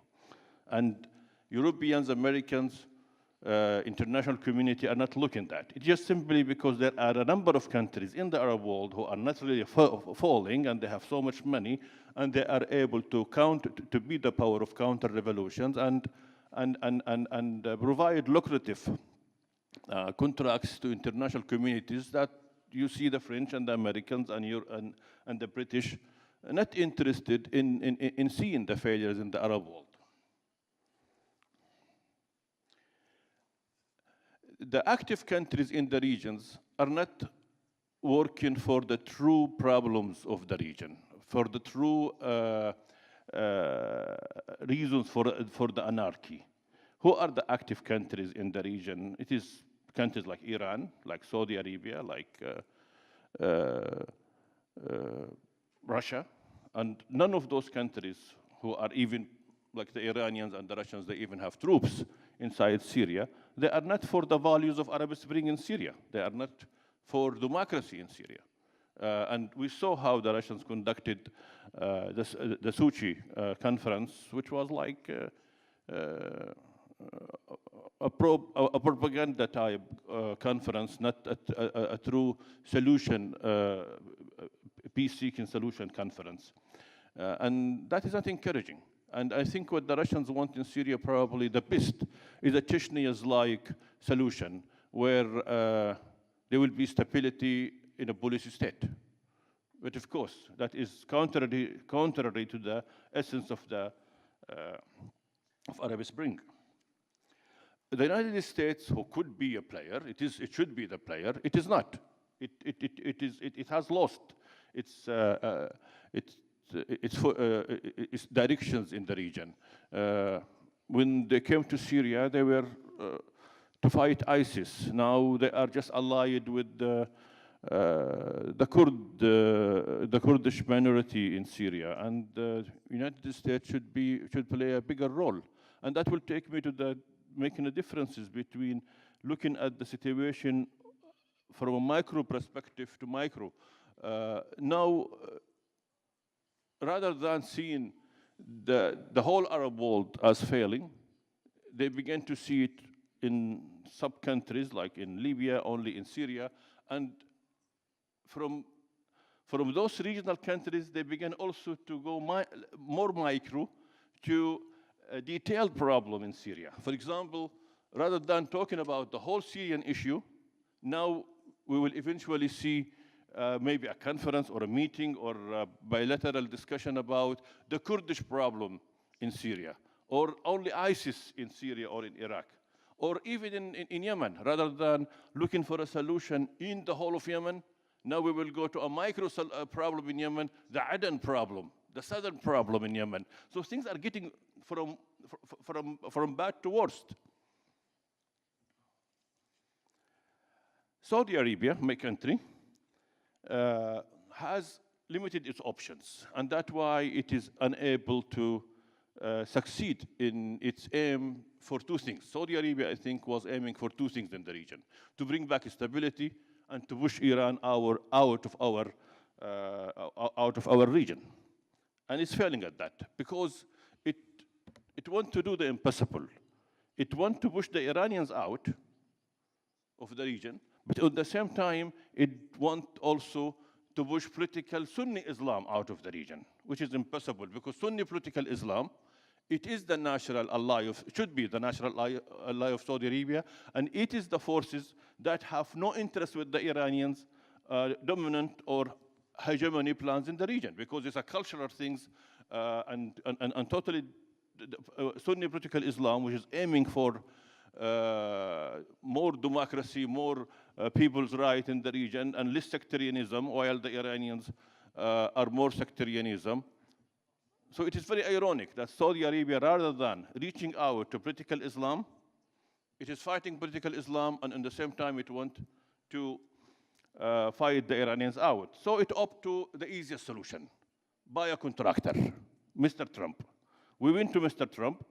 And Europeans, Americans, international community are not looking at that. It's just simply because there are a number of countries in the Arab world who are not really falling, and they have so much money, and they are able to be the power of counter-revolutions and provide lucrative contracts to international communities that you see the French and the Americans and the British not interested in seeing the failures in the Arab world. The active countries in the regions are not working for the true problems of the region, for the true reasons for the anarchy. Who are the active countries in the region? It is countries like Iran, like Saudi Arabia, like Russia, and none of those countries who are even, like the Iranians and the Russians, they even have troops inside Syria. They are not for the values of Arab Spring in Syria. They are not for democracy in Syria. And we saw how the Russians conducted the Sochi conference, which was like a propaganda type conference, not a true solution, peace-seeking solution conference. And that is not encouraging. And I think what the Russians want in Syria, probably the best, is a Chechnya-like solution where there will be stability in a policy state. But of course, that is contrary to the essence of the of Arab Spring. The United States, who could be a player, it should be the player. It is not. It has lost its directions in the region. When they came to Syria, they were to fight ISIS. Now they are just allied with the Kurdish minority in Syria, and the United States should play a bigger role. And that will take me to making the differences between looking at the situation from a micro perspective to micro. Now, rather than seeing the whole Arab world as failing, they began to see it in sub-countries, like in Libya, only in Syria, and from those regional countries, they began also to go more micro to a detailed problem in Syria. For example, rather than talking about the whole Syrian issue, now we will eventually see maybe a conference or a meeting or a bilateral discussion about the Kurdish problem in Syria, or only ISIS in Syria or in Iraq, or even in Yemen. Rather than looking for a solution in the whole of Yemen, now we will go to a micro problem in Yemen, the Aden problem, the southern problem in Yemen. So things are getting from bad to worst. Saudi Arabia, my country, has limited its options, and that's why it is unable to succeed in its aim for two things. Saudi Arabia, I think, was aiming for two things in the region: to bring back stability and to push Iran out of our out of our region. And it's failing at that because it wants to do the impossible. It wants to push the Iranians out of the region, but at the same time, it wants also to push political Sunni Islam out of the region, which is impossible because Sunni political Islam, it is the natural ally of, should be the natural ally of Saudi Arabia, and it is the forces that have no interest with the Iranians' dominant or hegemony plans in the region, because it's a cultural things and totally Sunni political Islam, which is aiming for more democracy, more people's right in the region, and less sectarianism, while the Iranians are more sectarianism. So it is very ironic that Saudi Arabia, rather than reaching out to political Islam, it is fighting political Islam, and at the same time it wants to fight the Iranians out. So it opted to the easiest solution, buy a contractor, Mr. Trump. We went to Mr. Trump,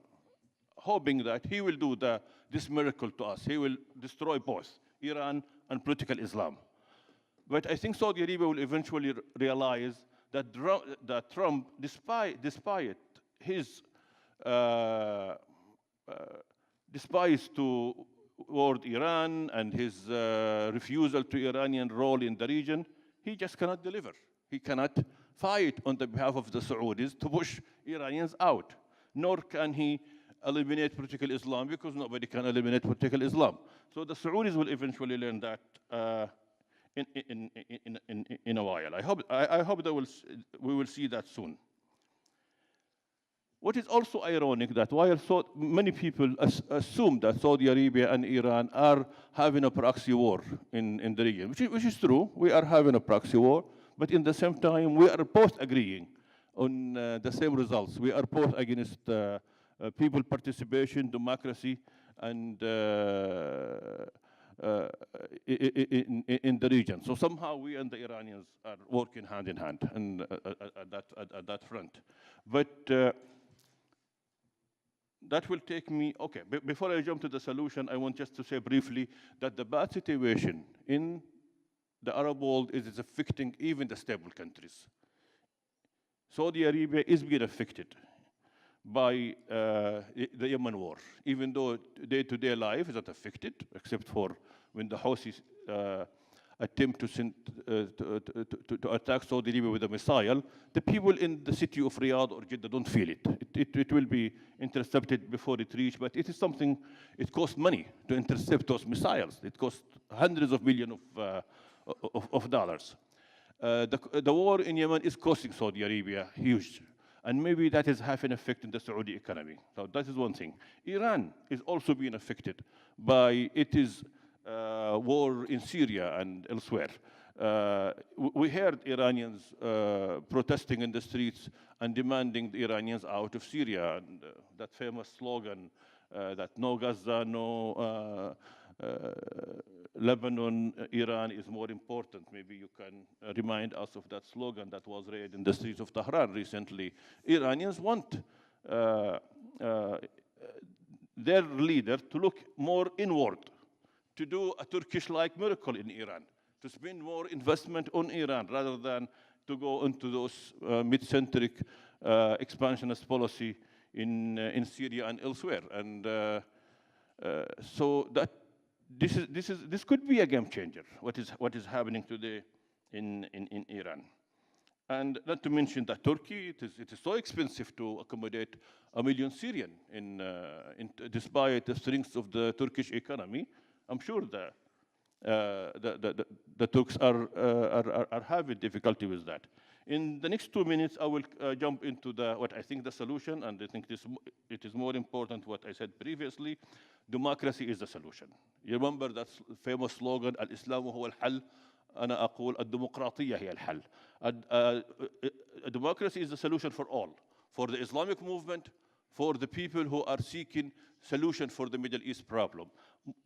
hoping that he will do this miracle to us. He will destroy both Iran and political Islam. But I think Saudi Arabia will eventually realize that Trump, despite his despise toward Iran and his refusal to Iranian role in the region, he just cannot deliver. He cannot fight on the behalf of the Saudis to push Iranians out, nor can he eliminate political Islam, because nobody can eliminate political Islam. So the Saudis will eventually learn that in a while. I hope we will see that soon. What is also ironic that while so many people assume that Saudi Arabia and Iran are having a proxy war in the region, which is true, we are having a proxy war, but in the same time we are both agreeing on the same results. We are both against people participation, democracy, and in the region. So somehow we and the Iranians are working hand in hand and at that front. But that will take me, okay, before I jump to the solution, I want just to say briefly that the bad situation in the Arab world is affecting even the stable countries. Saudi Arabia is being affected by the Yemen war, even though day-to-day life is not affected, except for when the Houthis attempt to attack Saudi Arabia with a missile. The people in the city of Riyadh or Jeddah don't feel it. It will be intercepted before it reaches, but it is something, it costs money to intercept those missiles. It costs hundreds of millions of dollars. The war in Yemen is costing Saudi Arabia huge. And maybe that is having an effect in the Saudi economy. So that is one thing. Iran is also being affected by its war in Syria and elsewhere. We heard Iranians protesting in the streets and demanding the Iranians out of Syria. And that famous slogan that no Gaza, no Lebanon, Iran is more important. Maybe you can remind us of that slogan that was read in the streets of Tehran recently. Iranians want their leader to look more inward, to do a Turkish-like miracle in Iran, to spend more investment on Iran rather than to go into those mid-centric expansionist policy in Syria and elsewhere. And so that this could be a game changer, what is happening today in Iran. And not to mention that Turkey, it is so expensive to accommodate 1 million Syrian despite the strength of the Turkish economy. I'm sure the Turks are having difficulty with that. In the next 2 minutes, I will jump into what I think the solution, and I think it is more important what I said previously. Democracy is the solution. You remember that famous slogan, "Al-Islam huwa al-hal." أنا أقول الديمقراطية هي الحل. Democracy is the solution for all, for the Islamic movement, for the people who are seeking solution for the Middle East problem.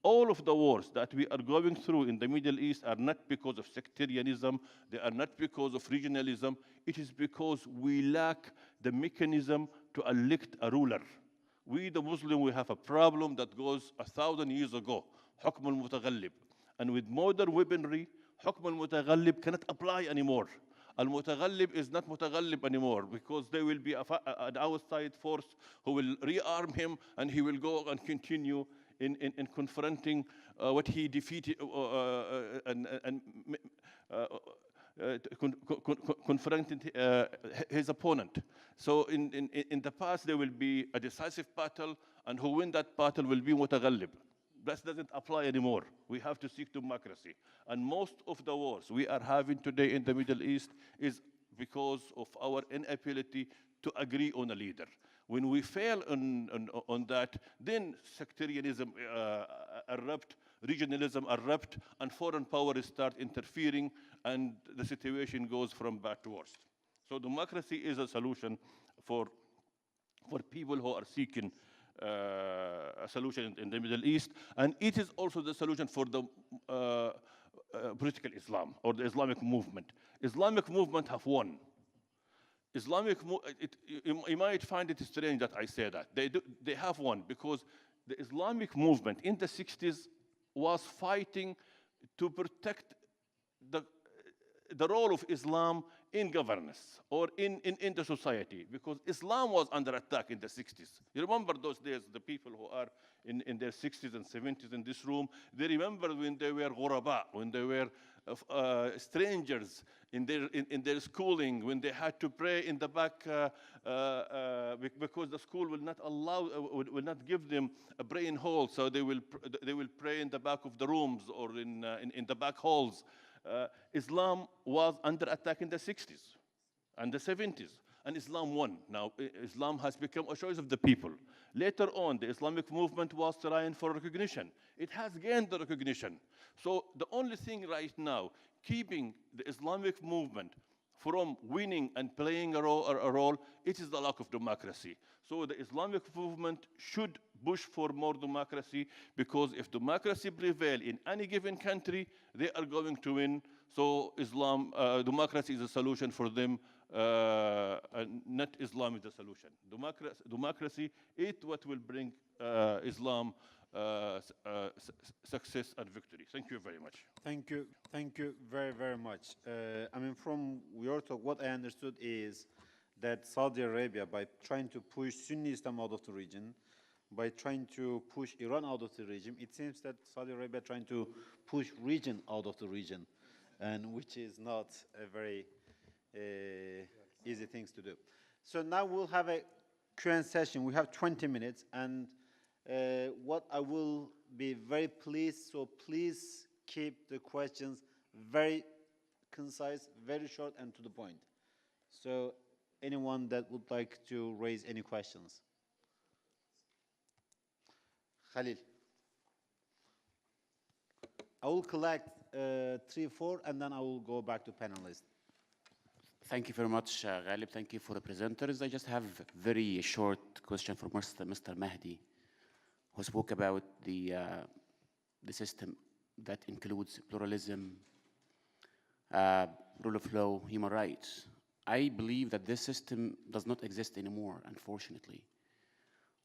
All of the wars that we are going through in the Middle East are not because of sectarianism, they are not because of regionalism, it is because we lack the mechanism to elect a ruler. We, the Muslim, we have a problem that goes 1,000 years ago, حكم المتغلب. And with modern weaponry, حكم المتغلب cannot apply anymore. Al-Mutaghallib is not Mutaghallib anymore because there will be an outside force who will rearm him and he will go and continue in confronting what he defeated confronting his opponent. So in the past, there will be a decisive battle, and who win that battle will be Mutaghallib. That doesn't apply anymore. We have to seek democracy. And most of the wars we are having today in the Middle East is because of our inability to agree on a leader. When we fail on that, then sectarianism erupt, regionalism erupt, and foreign powers start interfering, and the situation goes from bad to worse. So democracy is a solution for people who are seeking a solution in the Middle East, and it is also the solution for the political Islam or the Islamic movement. Islamic movement have won. You might find it strange that I say that. They have won because the Islamic movement in the 60s was fighting to protect the role of Islam in governance or in the society, because Islam was under attack in the 60s. You remember those days, the people who are in their 60s and 70s in this room, they remember when they were ghuraba, when they were strangers in their schooling, when they had to pray in the back because the school will not allow, will not give them a praying hall, so they will pray in the back of the rooms or in the back halls. Islam was under attack in the 60s and the 70s, and Islam won. Now, Islam has become a choice of the people. Later on, the Islamic movement was trying for recognition. It has gained the recognition. So the only thing right now, keeping the Islamic movement from winning and playing a role, it is the lack of democracy. So the Islamic movement should push for more democracy, because if democracy prevails in any given country, they are going to win. So democracy is a solution for them, not Islam is the solution. Democracy is what will bring Islam success and victory. Thank you very much. Thank you very, very much. I mean, from your talk, what I understood is that Saudi Arabia, by trying to push Sunni Islam out of the region, by trying to push Iran out of the region, it seems that Saudi Arabia trying to push region out of the region, and which is not a very easy things to do. So now we'll have a Q&A session. We have 20 minutes, and what I will be very pleased, so please keep the questions very concise, very short, and to the point. So anyone that would like to raise any questions? Khalil. I will collect 3, 4, and then I will go back to panelists. Thank you very much, Ghalib. Thank you for the presenters. I just have a very short question for Mr. Mahdi, who spoke about the system that includes pluralism, rule of law, human rights. I believe that this system does not exist anymore, unfortunately.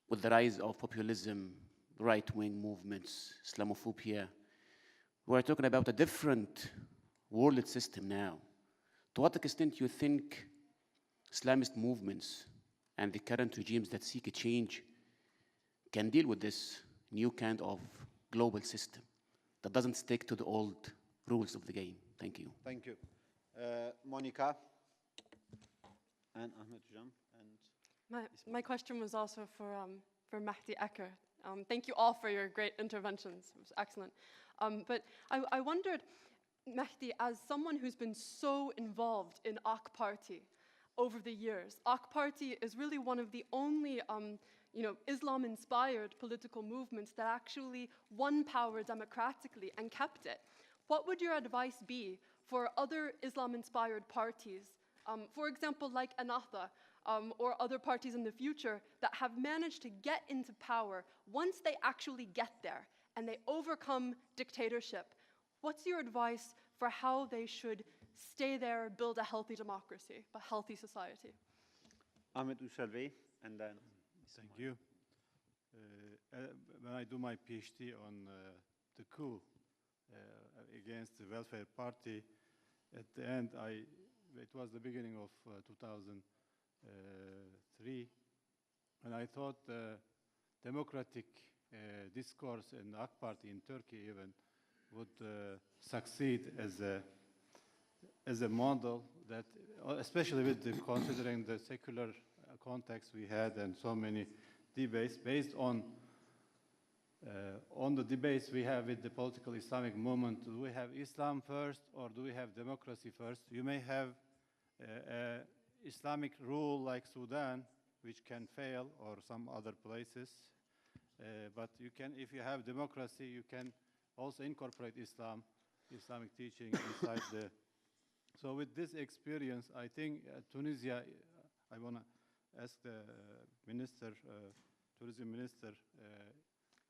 With the rise of populism, right-wing movements, Islamophobia, we're talking about a different world system now. To what extent do you think Islamist movements and the current regimes that seek a change can deal with this new kind of global system that doesn't stick to the old rules of the game? Thank you. Thank you. Monica and Ahmed Jam. And my question was also for Mahdi Eker. Thank you all for your great interventions. It was excellent. But I wondered, Mahdi, as someone who's been so involved in AK Party over the years, AK Party is really one of the only Islam-inspired political movements that actually won power democratically and kept it. What would your advice be for other Islam-inspired parties, for example, like Ennahda, or other parties in the future that have managed to get into power once they actually get there and they overcome dictatorship? What's your advice for how they should stay there, build a healthy democracy, a healthy society? Ahmed Usalvi, and then... Thank you. When I do my PhD on the coup against the Welfare Party, at the end I it was the beginning of 2003, and I thought democratic discourse in the AK Party in Turkey even would succeed as a model that, especially with considering the secular context we had and so many debates based on the debates we have with the political Islamic movement. Do we have Islam first or do we have democracy first? You may have Islamic rule like Sudan, which can fail, or some other places. But you can, if you have democracy, you can also incorporate Islamic teaching inside the. So with this experience, I think Tunisia, I want to ask the minister, tourism minister,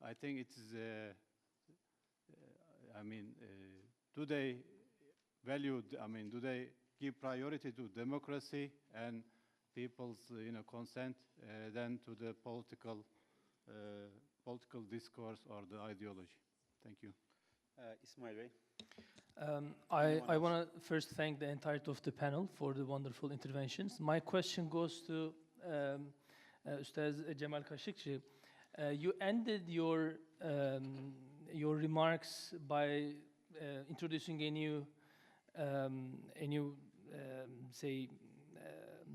I think it is, do they value, do they give priority to democracy and people's consent than to the political discourse or the ideology? Thank you. Ismail Bey. I want to first thank the entirety of the panel for the wonderful interventions. My question goes to Ustaz Jamal Khashoggi. You ended your remarks by introducing a new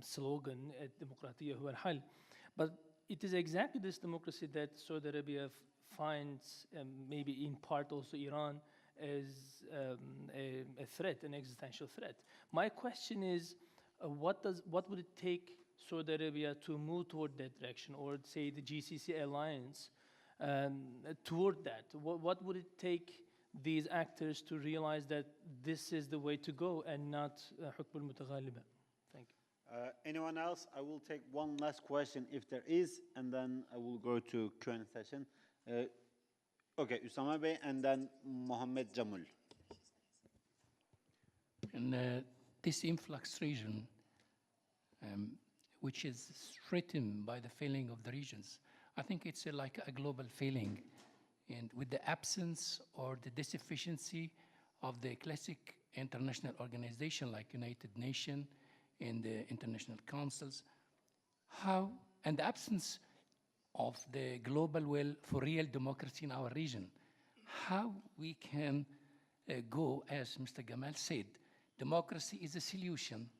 slogan, "Demokratiya huwa al-hal." But it is exactly this democracy that Saudi Arabia finds, maybe in part also Iran, as a threat, an existential threat. My question is, what would it take Saudi Arabia to move toward that direction, or say the GCC alliance toward that? What would it take these actors to realize that this is the way to go and not hukm al-mutaghaliba? Thank you. Anyone else? I will take one last question if there is, and then I will go to Q&A session. Okay, Usama Bey, and then Mohammed Jamul. In this influx region, which is threatened by the failing of the regions, I think it's like a global failing. And with the absence or the insufficiency of the classic international organization like United Nations and the international councils, and the absence of the global will for real democracy in our region, how we can go, as Mr. Gamal said, democracy is a solution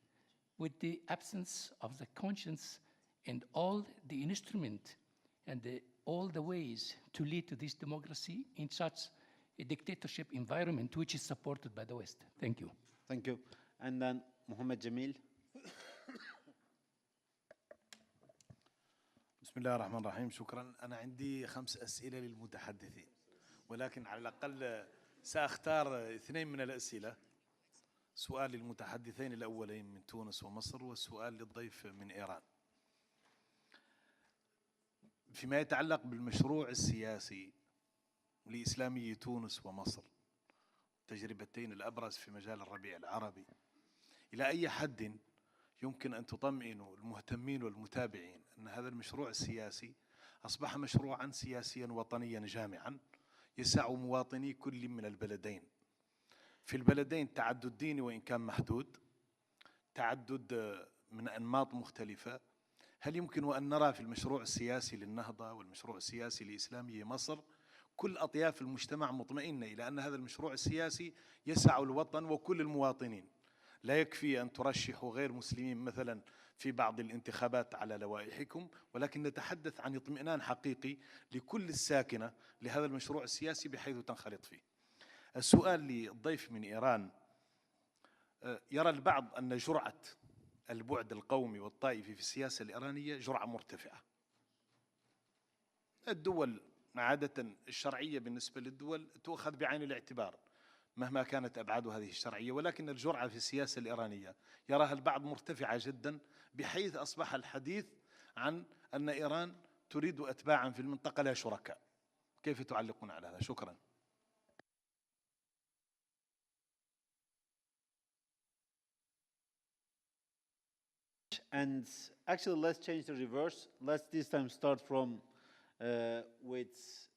with the absence of the conscience and all the instrument and all the ways to lead to this democracy in such a dictatorship environment which is supported by the West. Thank you. Thank you. And then Mohammed Jamil. بسم الله الرحمن الرحيم. شكرا. أنا عندي 5 أسئلة للمتحدثين، ولكن على الأقل سأختار 2 من الأسئلة. سؤال للمتحدثين الأولين من تونس ومصر، والسؤال للضيف من إيران. فيما يتعلق بالمشروع السياسي لإسلامي تونس ومصر، التجربتين الأبرز في مجال الربيع العربي، إلى أي حد يمكن أن تطمئنوا المهتمين والمتابعين أن هذا المشروع السياسي أصبح مشروعا سياسيا وطنيا جامعا يسع مواطني كل من البلدين؟ في البلدين تعدد ديني وإن كان محدود، تعدد من أنماط مختلفة. هل يمكن أن نرى في المشروع السياسي للنهضة والمشروع السياسي لإسلامي مصر كل أطياف المجتمع مطمئنة إلى أن هذا المشروع السياسي يسع الوطن وكل المواطنين؟ لا يكفي أن ترشحوا غير مسلمين مثلا في بعض الانتخابات على لوائحكم، ولكن نتحدث عن اطمئنان حقيقي لكل الساكنة لهذا المشروع السياسي بحيث تنخرط فيه. السؤال للضيف من إيران، يرى البعض أن جرعة البعد القومي والطائفي في السياسة الإيرانية جرعة مرتفعة. الدول عادة الشرعية بالنسبة للدول تؤخذ بعين الاعتبار مهما كانت أبعاد هذه الشرعية، ولكن الجرعة في السياسة الإيرانية يراها البعض مرتفعة جدا، بحيث أصبح الحديث عن أن إيران تريد أتباعا في المنطقة لا شركاء. كيف تعلقون على هذا؟ شكرا. And actually, let's change the reverse. Let's this time start from with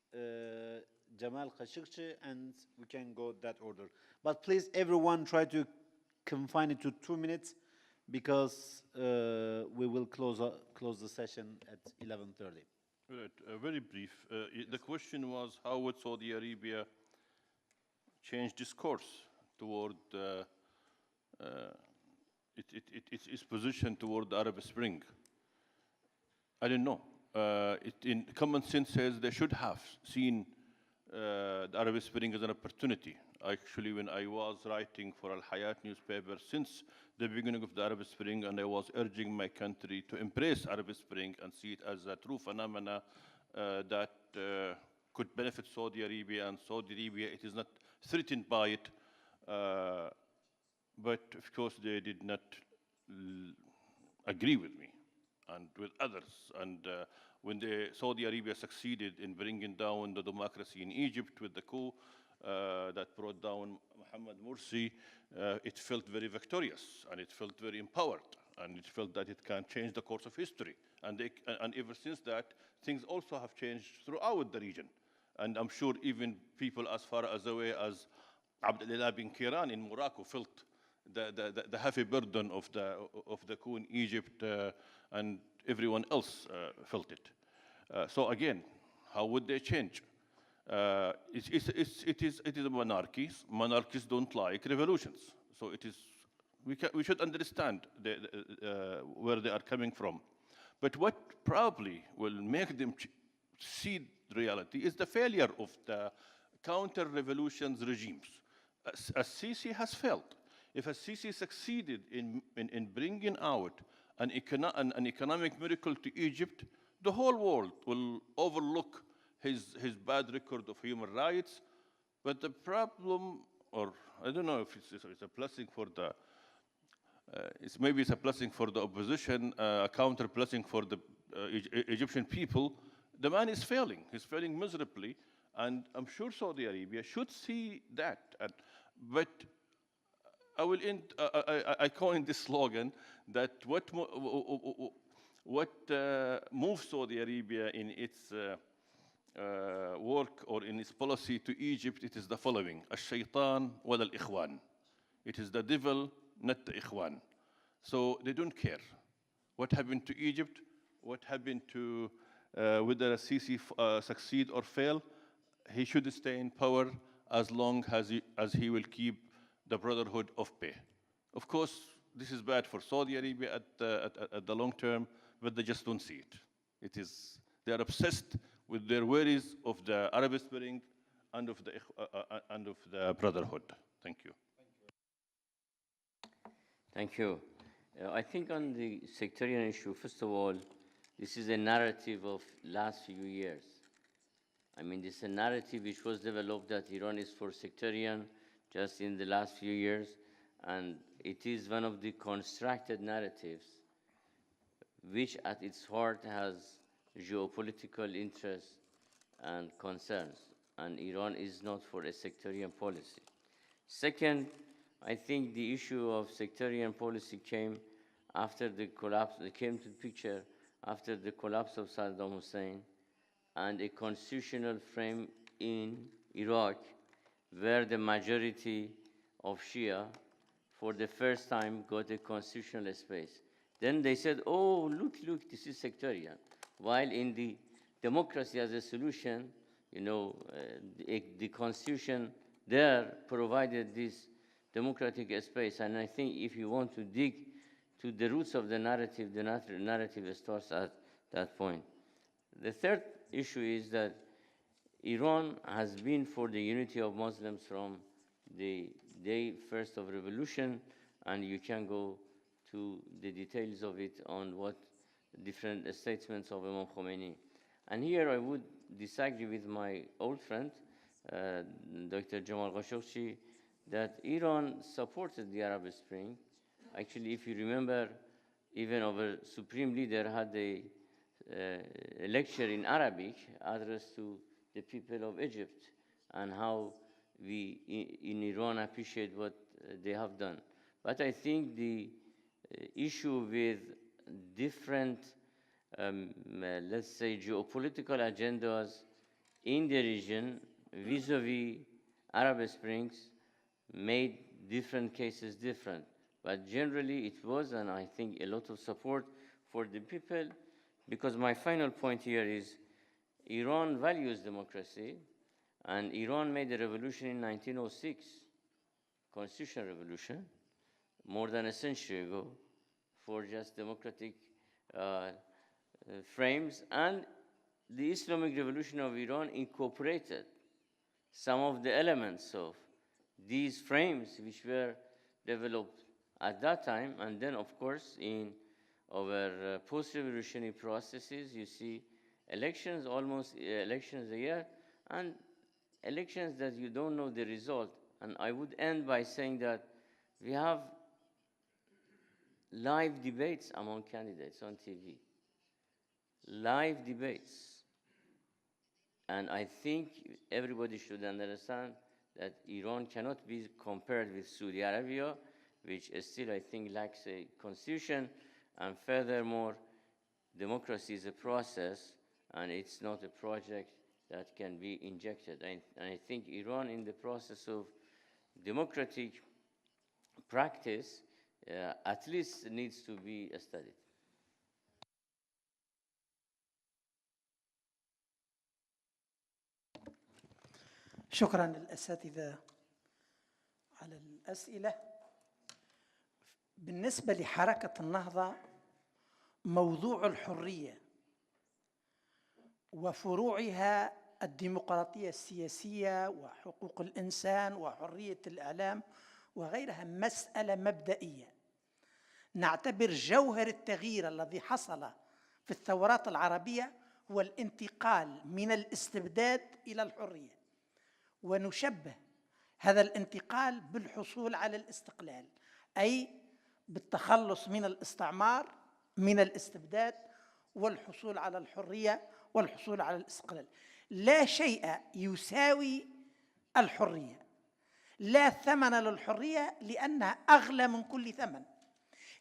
Jamal Khashoggi, and we can go that order. But please, everyone, try to confine it to 2 minutes because we will close the session at 11:30. Right, very brief. The question was, how would Saudi Arabia change discourse toward its position toward the Arab Spring? I don't know. In common sense says they should have seen the Arab Spring as an opportunity. Actually, when I was writing for Al Hayat newspaper since the beginning of the Arab Spring, and I was urging my country to embrace Arab Spring and see it as a true phenomena that could benefit Saudi Arabia, and Saudi Arabia, it is not threatened by it. But of course, they did not agree with me and with others. And when Saudi Arabia succeeded in bringing down the democracy in Egypt with the coup that brought down Mohammed Morsi, it felt very victorious, and it felt very empowered, and it felt that it can change the course of history. And ever since that, things also have changed throughout the region. And I'm sure even people as far as away as Abdullah bin Kiran in Morocco felt the heavy burden of the coup in Egypt, and everyone else felt it. So again, how would they change? It is a monarchy. Monarchies don't like revolutions. So we should understand where they are coming from. But what probably will make them see reality is the failure of the counter-revolutions regimes. As Sisi has failed. If Sisi succeeded in bringing out an economic miracle to Egypt, the whole world will overlook his bad record of human rights. But the problem, or I don't know if it's a blessing for the, maybe it's a blessing for the opposition, a counter blessing for the Egyptian people. The man is failing. He's failing miserably, and I'm sure Saudi Arabia should see that. But I will end. I coined this slogan that what moves Saudi Arabia in its work or in its policy to Egypt, it is the following: الشيطان ولا الإخوان. It is the devil, not the Ikhwan. So they don't care what happened to Egypt, what happened to whether Sisi succeed or fail. He should stay in power as long as he will keep the brotherhood of pay. Of course, this is bad for Saudi Arabia at the long term, but they just don't see it. They are obsessed with their worries of the Arab Spring and of the brotherhood. Thank you. Thank you. I think on the sectarian issue, first of all, this is a narrative of last few years. I mean, this is a narrative which was developed that Iran is for sectarian just in the last few years, and it is one of the constructed narratives which at its heart has geopolitical interests and concerns, and Iran is not for a sectarian policy. Second, I think the issue of sectarian policy came after the collapse, it came to the picture after the collapse of Saddam Hussein and a constitutional frame in Iraq where the majority of Shia for the first time got a constitutional space. Then they said, oh, look, this is sectarian. While in the democracy as a solution, the constitution there provided this democratic space. And I think if you want to dig to the roots of the narrative starts at that point. The third issue is that Iran has been for the unity of Muslims from the day first of revolution, and you can go to the details of it on what different statements of Imam Khomeini. And here I would disagree with my old friend, Dr. Jamal Khashoggi, that Iran supported the Arab Spring. Actually, if you remember, even our supreme leader had a lecture in Arabic addressed to the people of Egypt and how we in Iran appreciate what they have done. But I think the issue with different, let's say, geopolitical agendas in the region vis-a-vis Arab Springs made different cases different. But generally it was, and I think a lot of support for the people, because my final point here is Iran values democracy, and Iran made a revolution in 1906, constitutional revolution, more than a century ago, for just democratic frames, and the Islamic revolution of Iran incorporated some of the elements of these frames which were developed at that time. And then, of course, in our post-revolutionary processes, you see elections, almost elections a year, and elections that you don't know the result. And I would end by saying that we have live debates among candidates on TV. Live debates. And I think everybody should understand that Iran cannot be compared with Saudi Arabia, which still, I think, lacks a constitution. And furthermore, democracy is a process, and it's not a project that can be injected. And I think Iran, in the process of democratic practice, at least needs to be studied. شكرا للأساتذة على الأسئلة. بالنسبة لحركة النهضة، موضوع الحرية وفروعها الديمقراطية السياسية وحقوق الإنسان وحرية الإعلام وغيرها مسألة مبدئية. نعتبر جوهر التغيير الذي حصل في الثورات العربية هو الانتقال من الاستبداد إلى الحرية، ونشبه هذا الانتقال بالحصول على الاستقلال، أي بالتخلص من الاستعمار، من الاستبداد، والحصول على الحرية والحصول على الاستقلال. لا شيء يساوي الحرية، لا ثمن للحرية لأنها أغلى من كل ثمن.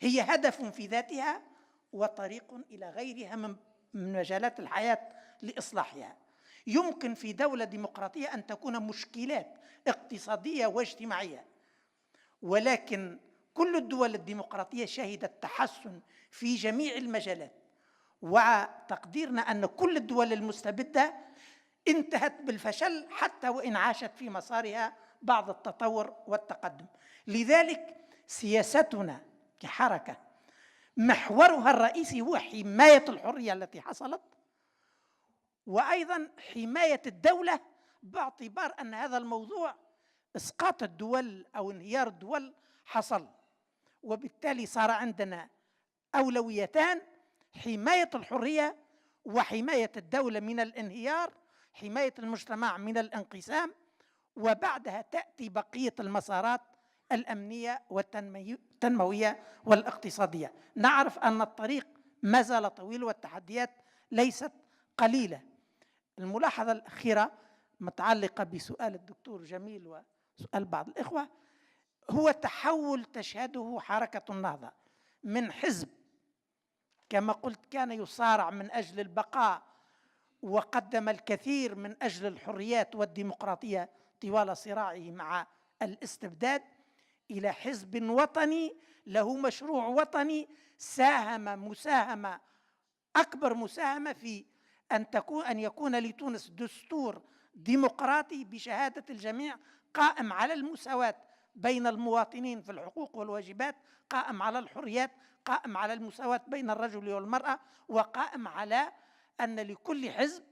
هي هدف في ذاتها وطريق إلى غيرها من مجالات الحياة لإصلاحها. يمكن في دولة ديمقراطية أن تكون مشكلات اقتصادية واجتماعية، ولكن كل الدول الديمقراطية شهدت تحسن في جميع المجالات، وتقديرنا أن كل الدول المستبدة انتهت بالفشل حتى وإن عاشت في مسارها بعض التطور والتقدم. لذلك سياستنا كحركة محورها الرئيسي هو حماية الحرية التي حصلت، وأيضا حماية الدولة، باعتبار أن هذا الموضوع إسقاط الدول أو انهيار الدول حصل، وبالتالي صار عندنا أولويتان: حماية الحرية وحماية الدولة من الانهيار، حماية المجتمع من الانقسام، وبعدها تأتي بقية المسارات الأمنية والتنموية والاقتصادية. نعرف أن الطريق ما زال طويل والتحديات ليست قليلة. الملاحظة الأخيرة متعلقة بسؤال الدكتور جميل وسؤال بعض الإخوة، هو تحول تشهده حركة النهضة من حزب كما قلت كان يصارع من أجل البقاء وقدم الكثير من أجل الحريات والديمقراطية طوال صراعه مع الاستبداد، إلى حزب وطني له مشروع وطني، ساهم مساهمة أكبر مساهمة في أن يكون لتونس دستور ديمقراطي بشهادة الجميع، قائم على المساواة بين المواطنين في الحقوق والواجبات، قائم على الحريات، قائم على المساواة بين الرجل والمرأة، وقائم على أن لكل حزب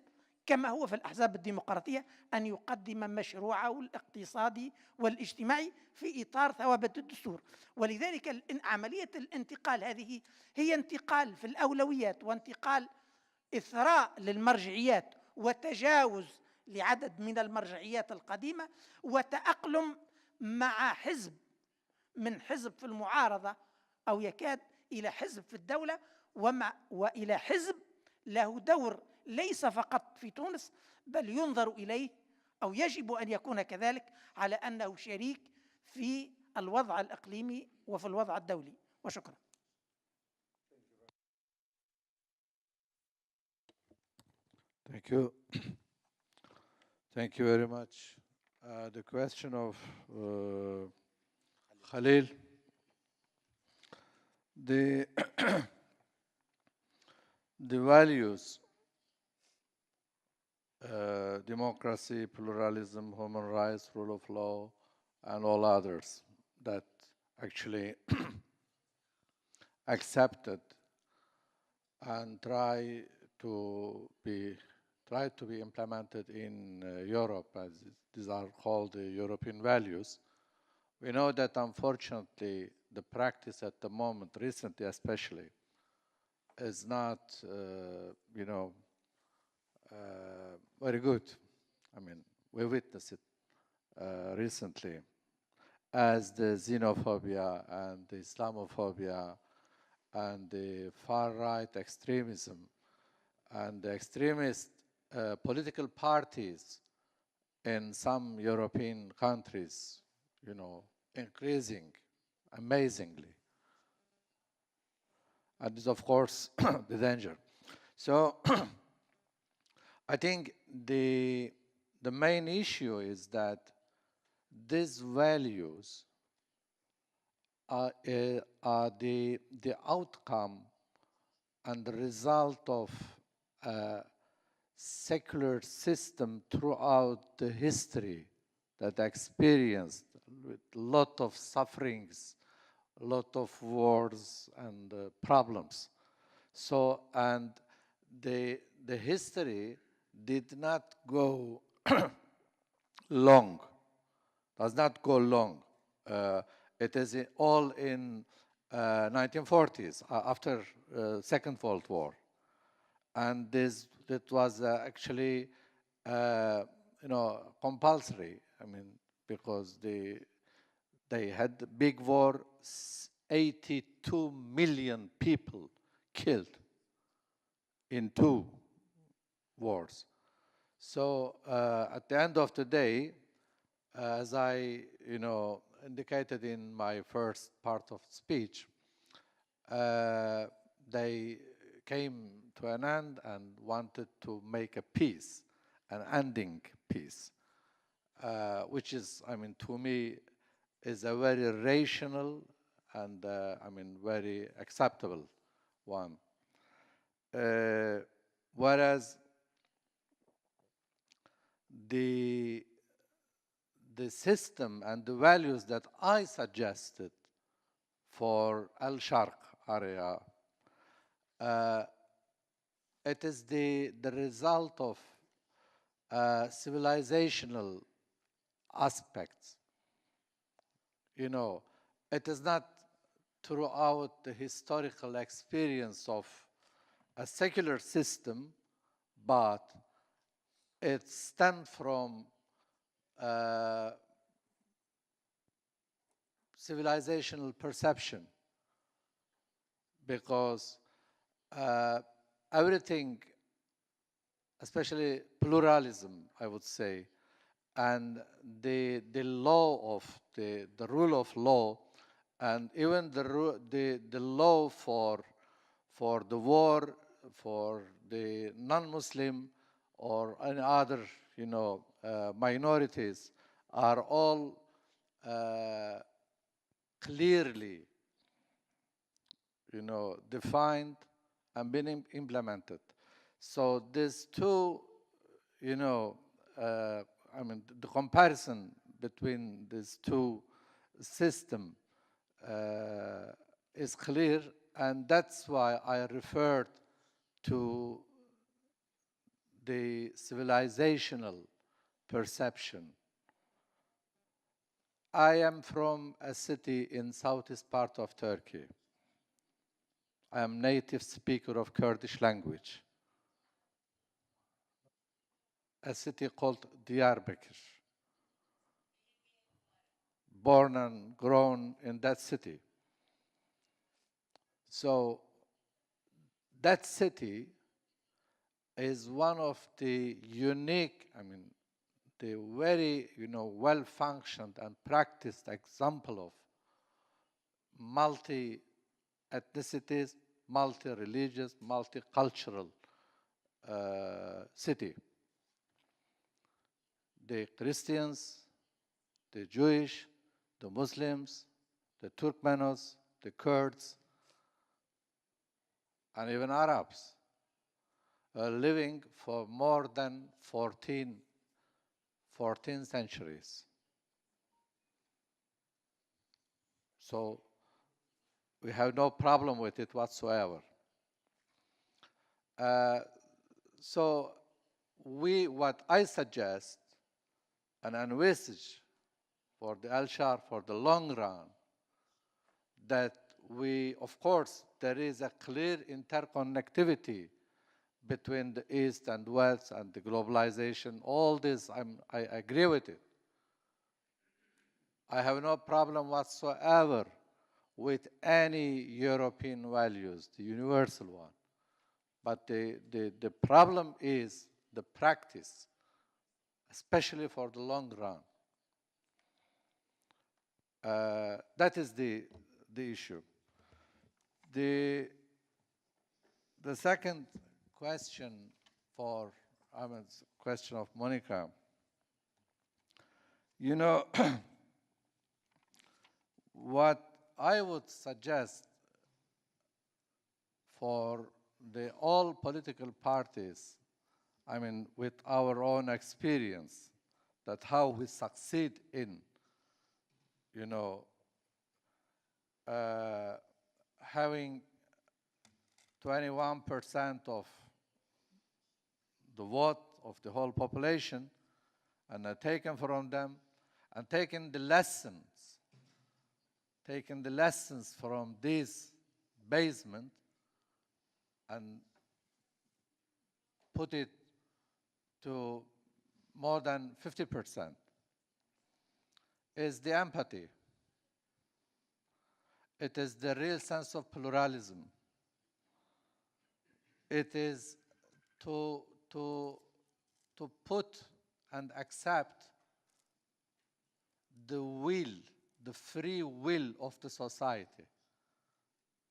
كما هو في الأحزاب الديمقراطية أن يقدم مشروعه الاقتصادي والاجتماعي في إطار ثوابت الدستور. ولذلك عملية الانتقال هذه هي انتقال في الأولويات، وانتقال إثراء للمرجعيات وتجاوز لعدد من المرجعيات القديمة، وتأقلم مع حزب، من حزب في المعارضة أو يكاد إلى حزب في الدولة، وإلى حزب له دور ليس فقط في تونس بل ينظر إليه أو يجب أن يكون كذلك على أنه شريك في الوضع الإقليمي وفي الوضع الدولي. وشكرا. Thank you. Thank you very much. The question of Khalil. The, the values, democracy, pluralism, human rights, rule of law, and all others that actually accepted and try to be implemented in Europe, as these are called the European values. We know that unfortunately the practice at the moment, recently especially, is not, very good. I mean, we witnessed it recently, as the xenophobia and the Islamophobia and the far-right extremism and the extremist political parties in some European countries, increasing amazingly. And this, of course, the danger. So I think the main issue is that these values are the outcome and the result of a secular system throughout the history that experienced with a lot of sufferings, a lot of wars and problems. So, and the history did not go long, does not go long. It is all in 1940s, after Second World War. And that was actually, compulsory. I mean, because they had the big war, 82 million people killed in 2 wars. So at the end of the day, as I, indicated in my first part of speech, they came to an end and wanted to make a peace, an ending peace, which is, to me, is a very rational and, very acceptable one. Whereas the system and the values that I suggested for Al-Sharq area, it is the result of civilizational aspects. It is not throughout the historical experience of a secular system, but it stems from civilizational perception, because everything, especially pluralism, I would say, and the law of the rule of law, and even the law for the war, for the non-Muslim or any other, minorities, are all clearly, defined and been implemented. So these two, the comparison between these two systems is clear, and that's why I referred to the civilizational perception. I am from a city in southeast part of Turkey. I am native speaker of Kurdish language. A city called Diyarbakir. Born and grown in that city. So that city is one of the unique, the very, well-functioned and practiced example of multi-ethnicities, multi-religious, multicultural city. The Christians, the Jewish, the Muslims, the Turkmenos, the Kurds, and even Arabs, living for more than 14 centuries. So we have no problem with it whatsoever. So what I suggest and envisage for the Al-Sharq for the long run, that of course, there is a clear interconnectivity between the East and West and the globalization. All this, I agree with it. I have no problem whatsoever with any European values, the universal one. But the problem is the practice, especially for the long run. That is the issue. The second question for Ahmed's question of Monica, you know, what I would suggest for all political parties, I mean, with our own experience, that how we succeed in, you know, having 21% of the vote of the whole population, and taken from them, and taking the lessons from this basement and put it to more than 50%, is the empathy. It is the real sense of pluralism. It is to put and accept the will, the free will of the society.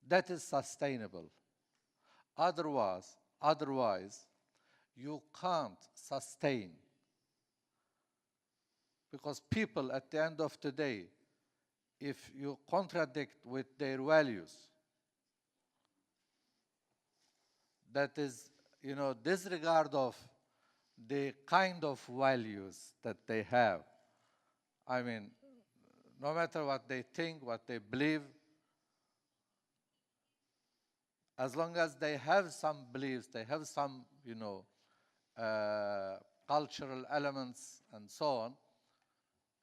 That is sustainable. Otherwise, you can't sustain. Because people, at the end of the day, if you contradict with their values, that is, you know, disregard of the kind of values that they have. I mean, no matter what they think, what they believe, as long as they have some beliefs, they have some, you know, cultural elements and so on.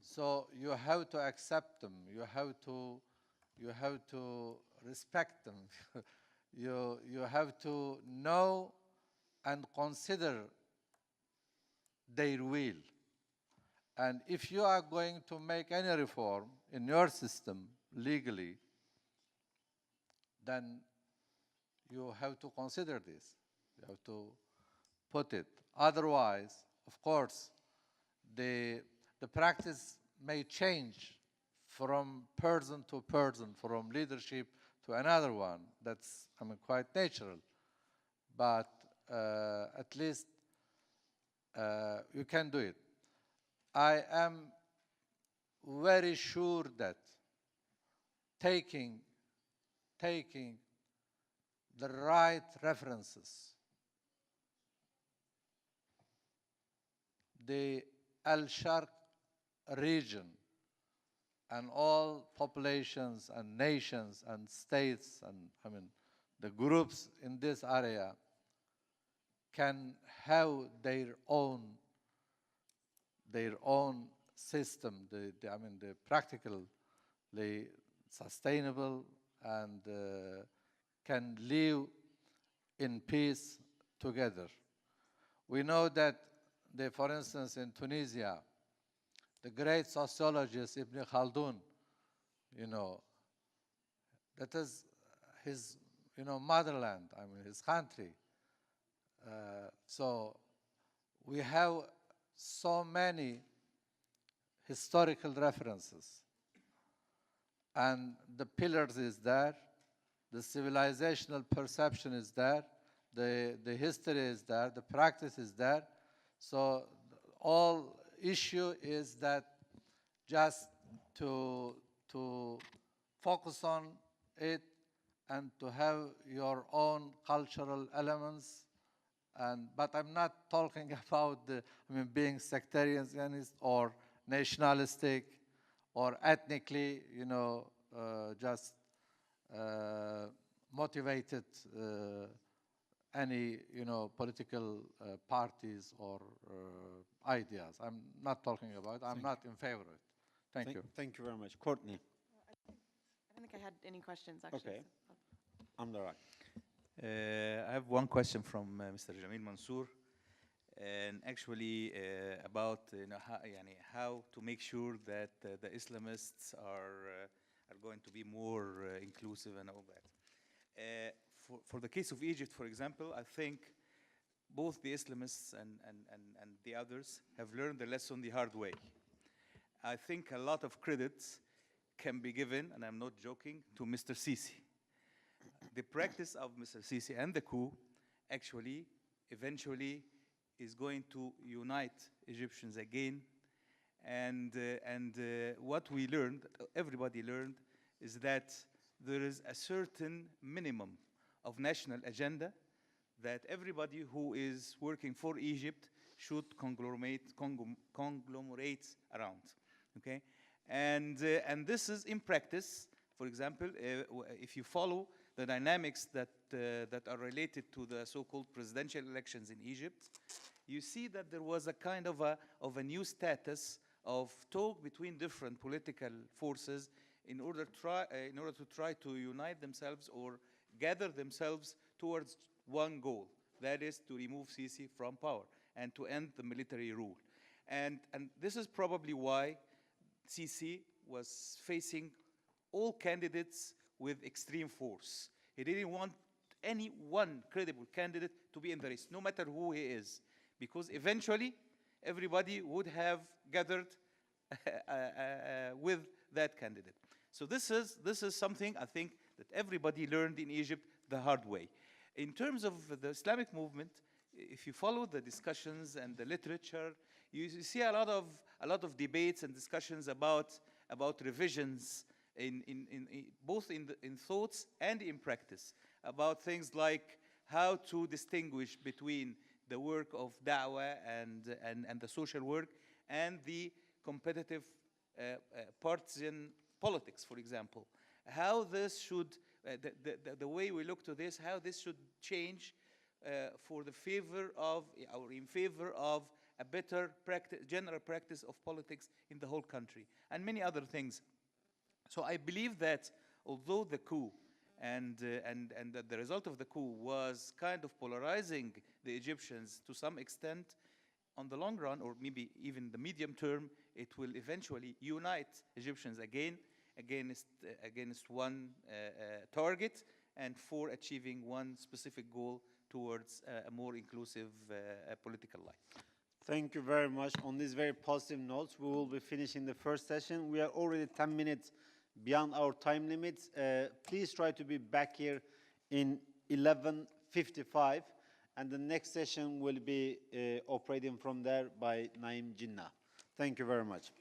So you have to accept them. You have to respect them. you have to know and consider their will. And if you are going to make any reform in your system legally, then you have to consider this. You have to put it. Otherwise, of course, the practice may change from person to person, from leadership to another one. That's, I mean, quite natural. But at least you can do it. I am very sure that taking the right references, the Al-Sharq region and all populations and nations and states and, I mean, the groups in this area can have their own system, I mean, the practically sustainable and can live in peace together. We know that, for instance, in Tunisia, the great sociologist Ibn Khaldun, you know, that is his, you know, motherland, I mean, his country. So we have so many historical references. And the pillars is there, the civilizational perception is there, the history is there, the practice is there. So all issue is that just to focus on it and to have your own cultural elements. But I'm not talking about being sectarian Zionist or nationalistic or ethnically, just motivated any, political parties or ideas. I'm not talking about. I'm not in favor of it. Thank you. Thank you very much, Courtney. I don't think I had any questions, actually. Okay. I'm the right. I have one question from Mr. Jamil Mansour, and actually about how to make sure that the Islamists are going to be more inclusive and all that. For the case of Egypt, for example, I think both the Islamists and the others have learned the lesson the hard way. I think a lot of credits can be given, and I'm not joking, to Mr. Sisi. The practice of Mr. Sisi and the coup actually eventually is going to unite Egyptians again. And what we learned, everybody learned, is that there is a certain minimum of national agenda that everybody who is working for Egypt should conglomerate around. Okay, and this is in practice. For example, if you follow the dynamics that are related to the so-called presidential elections in Egypt, you see that there was a kind of a new status of talk between different political forces in order to try to unite themselves or gather themselves towards one goal, that is to remove Sisi from power and to end the military rule. And this is probably why Sisi was facing all candidates with extreme force. He didn't want any one credible candidate to be in the race, no matter who he is, because eventually everybody would have gathered with that candidate. So this is something I think that everybody learned in Egypt the hard way. In terms of the Islamic movement, if you follow the discussions and the literature, you see a lot of debates and discussions about revisions both in thoughts and in practice, about things like how to distinguish between the work of da'wah and the social work and the competitive partisan politics, for example. How this should, the way we look to this, how this should change for the favor of, or in favor of a better general practice of politics in the whole country, and many other things. So I believe that although the coup and the result of the coup was kind of polarizing the Egyptians to some extent, on the long run, or maybe even the medium term, it will eventually unite Egyptians again against one target and for achieving one specific goal towards a more inclusive political life. Thank you very much. On these very positive notes, we will be finishing the first session. We are already 10 minutes beyond our time limits. Please try to be back here in 11:55, and the next session will be operating from there by Naim Jinnah. Thank you very much.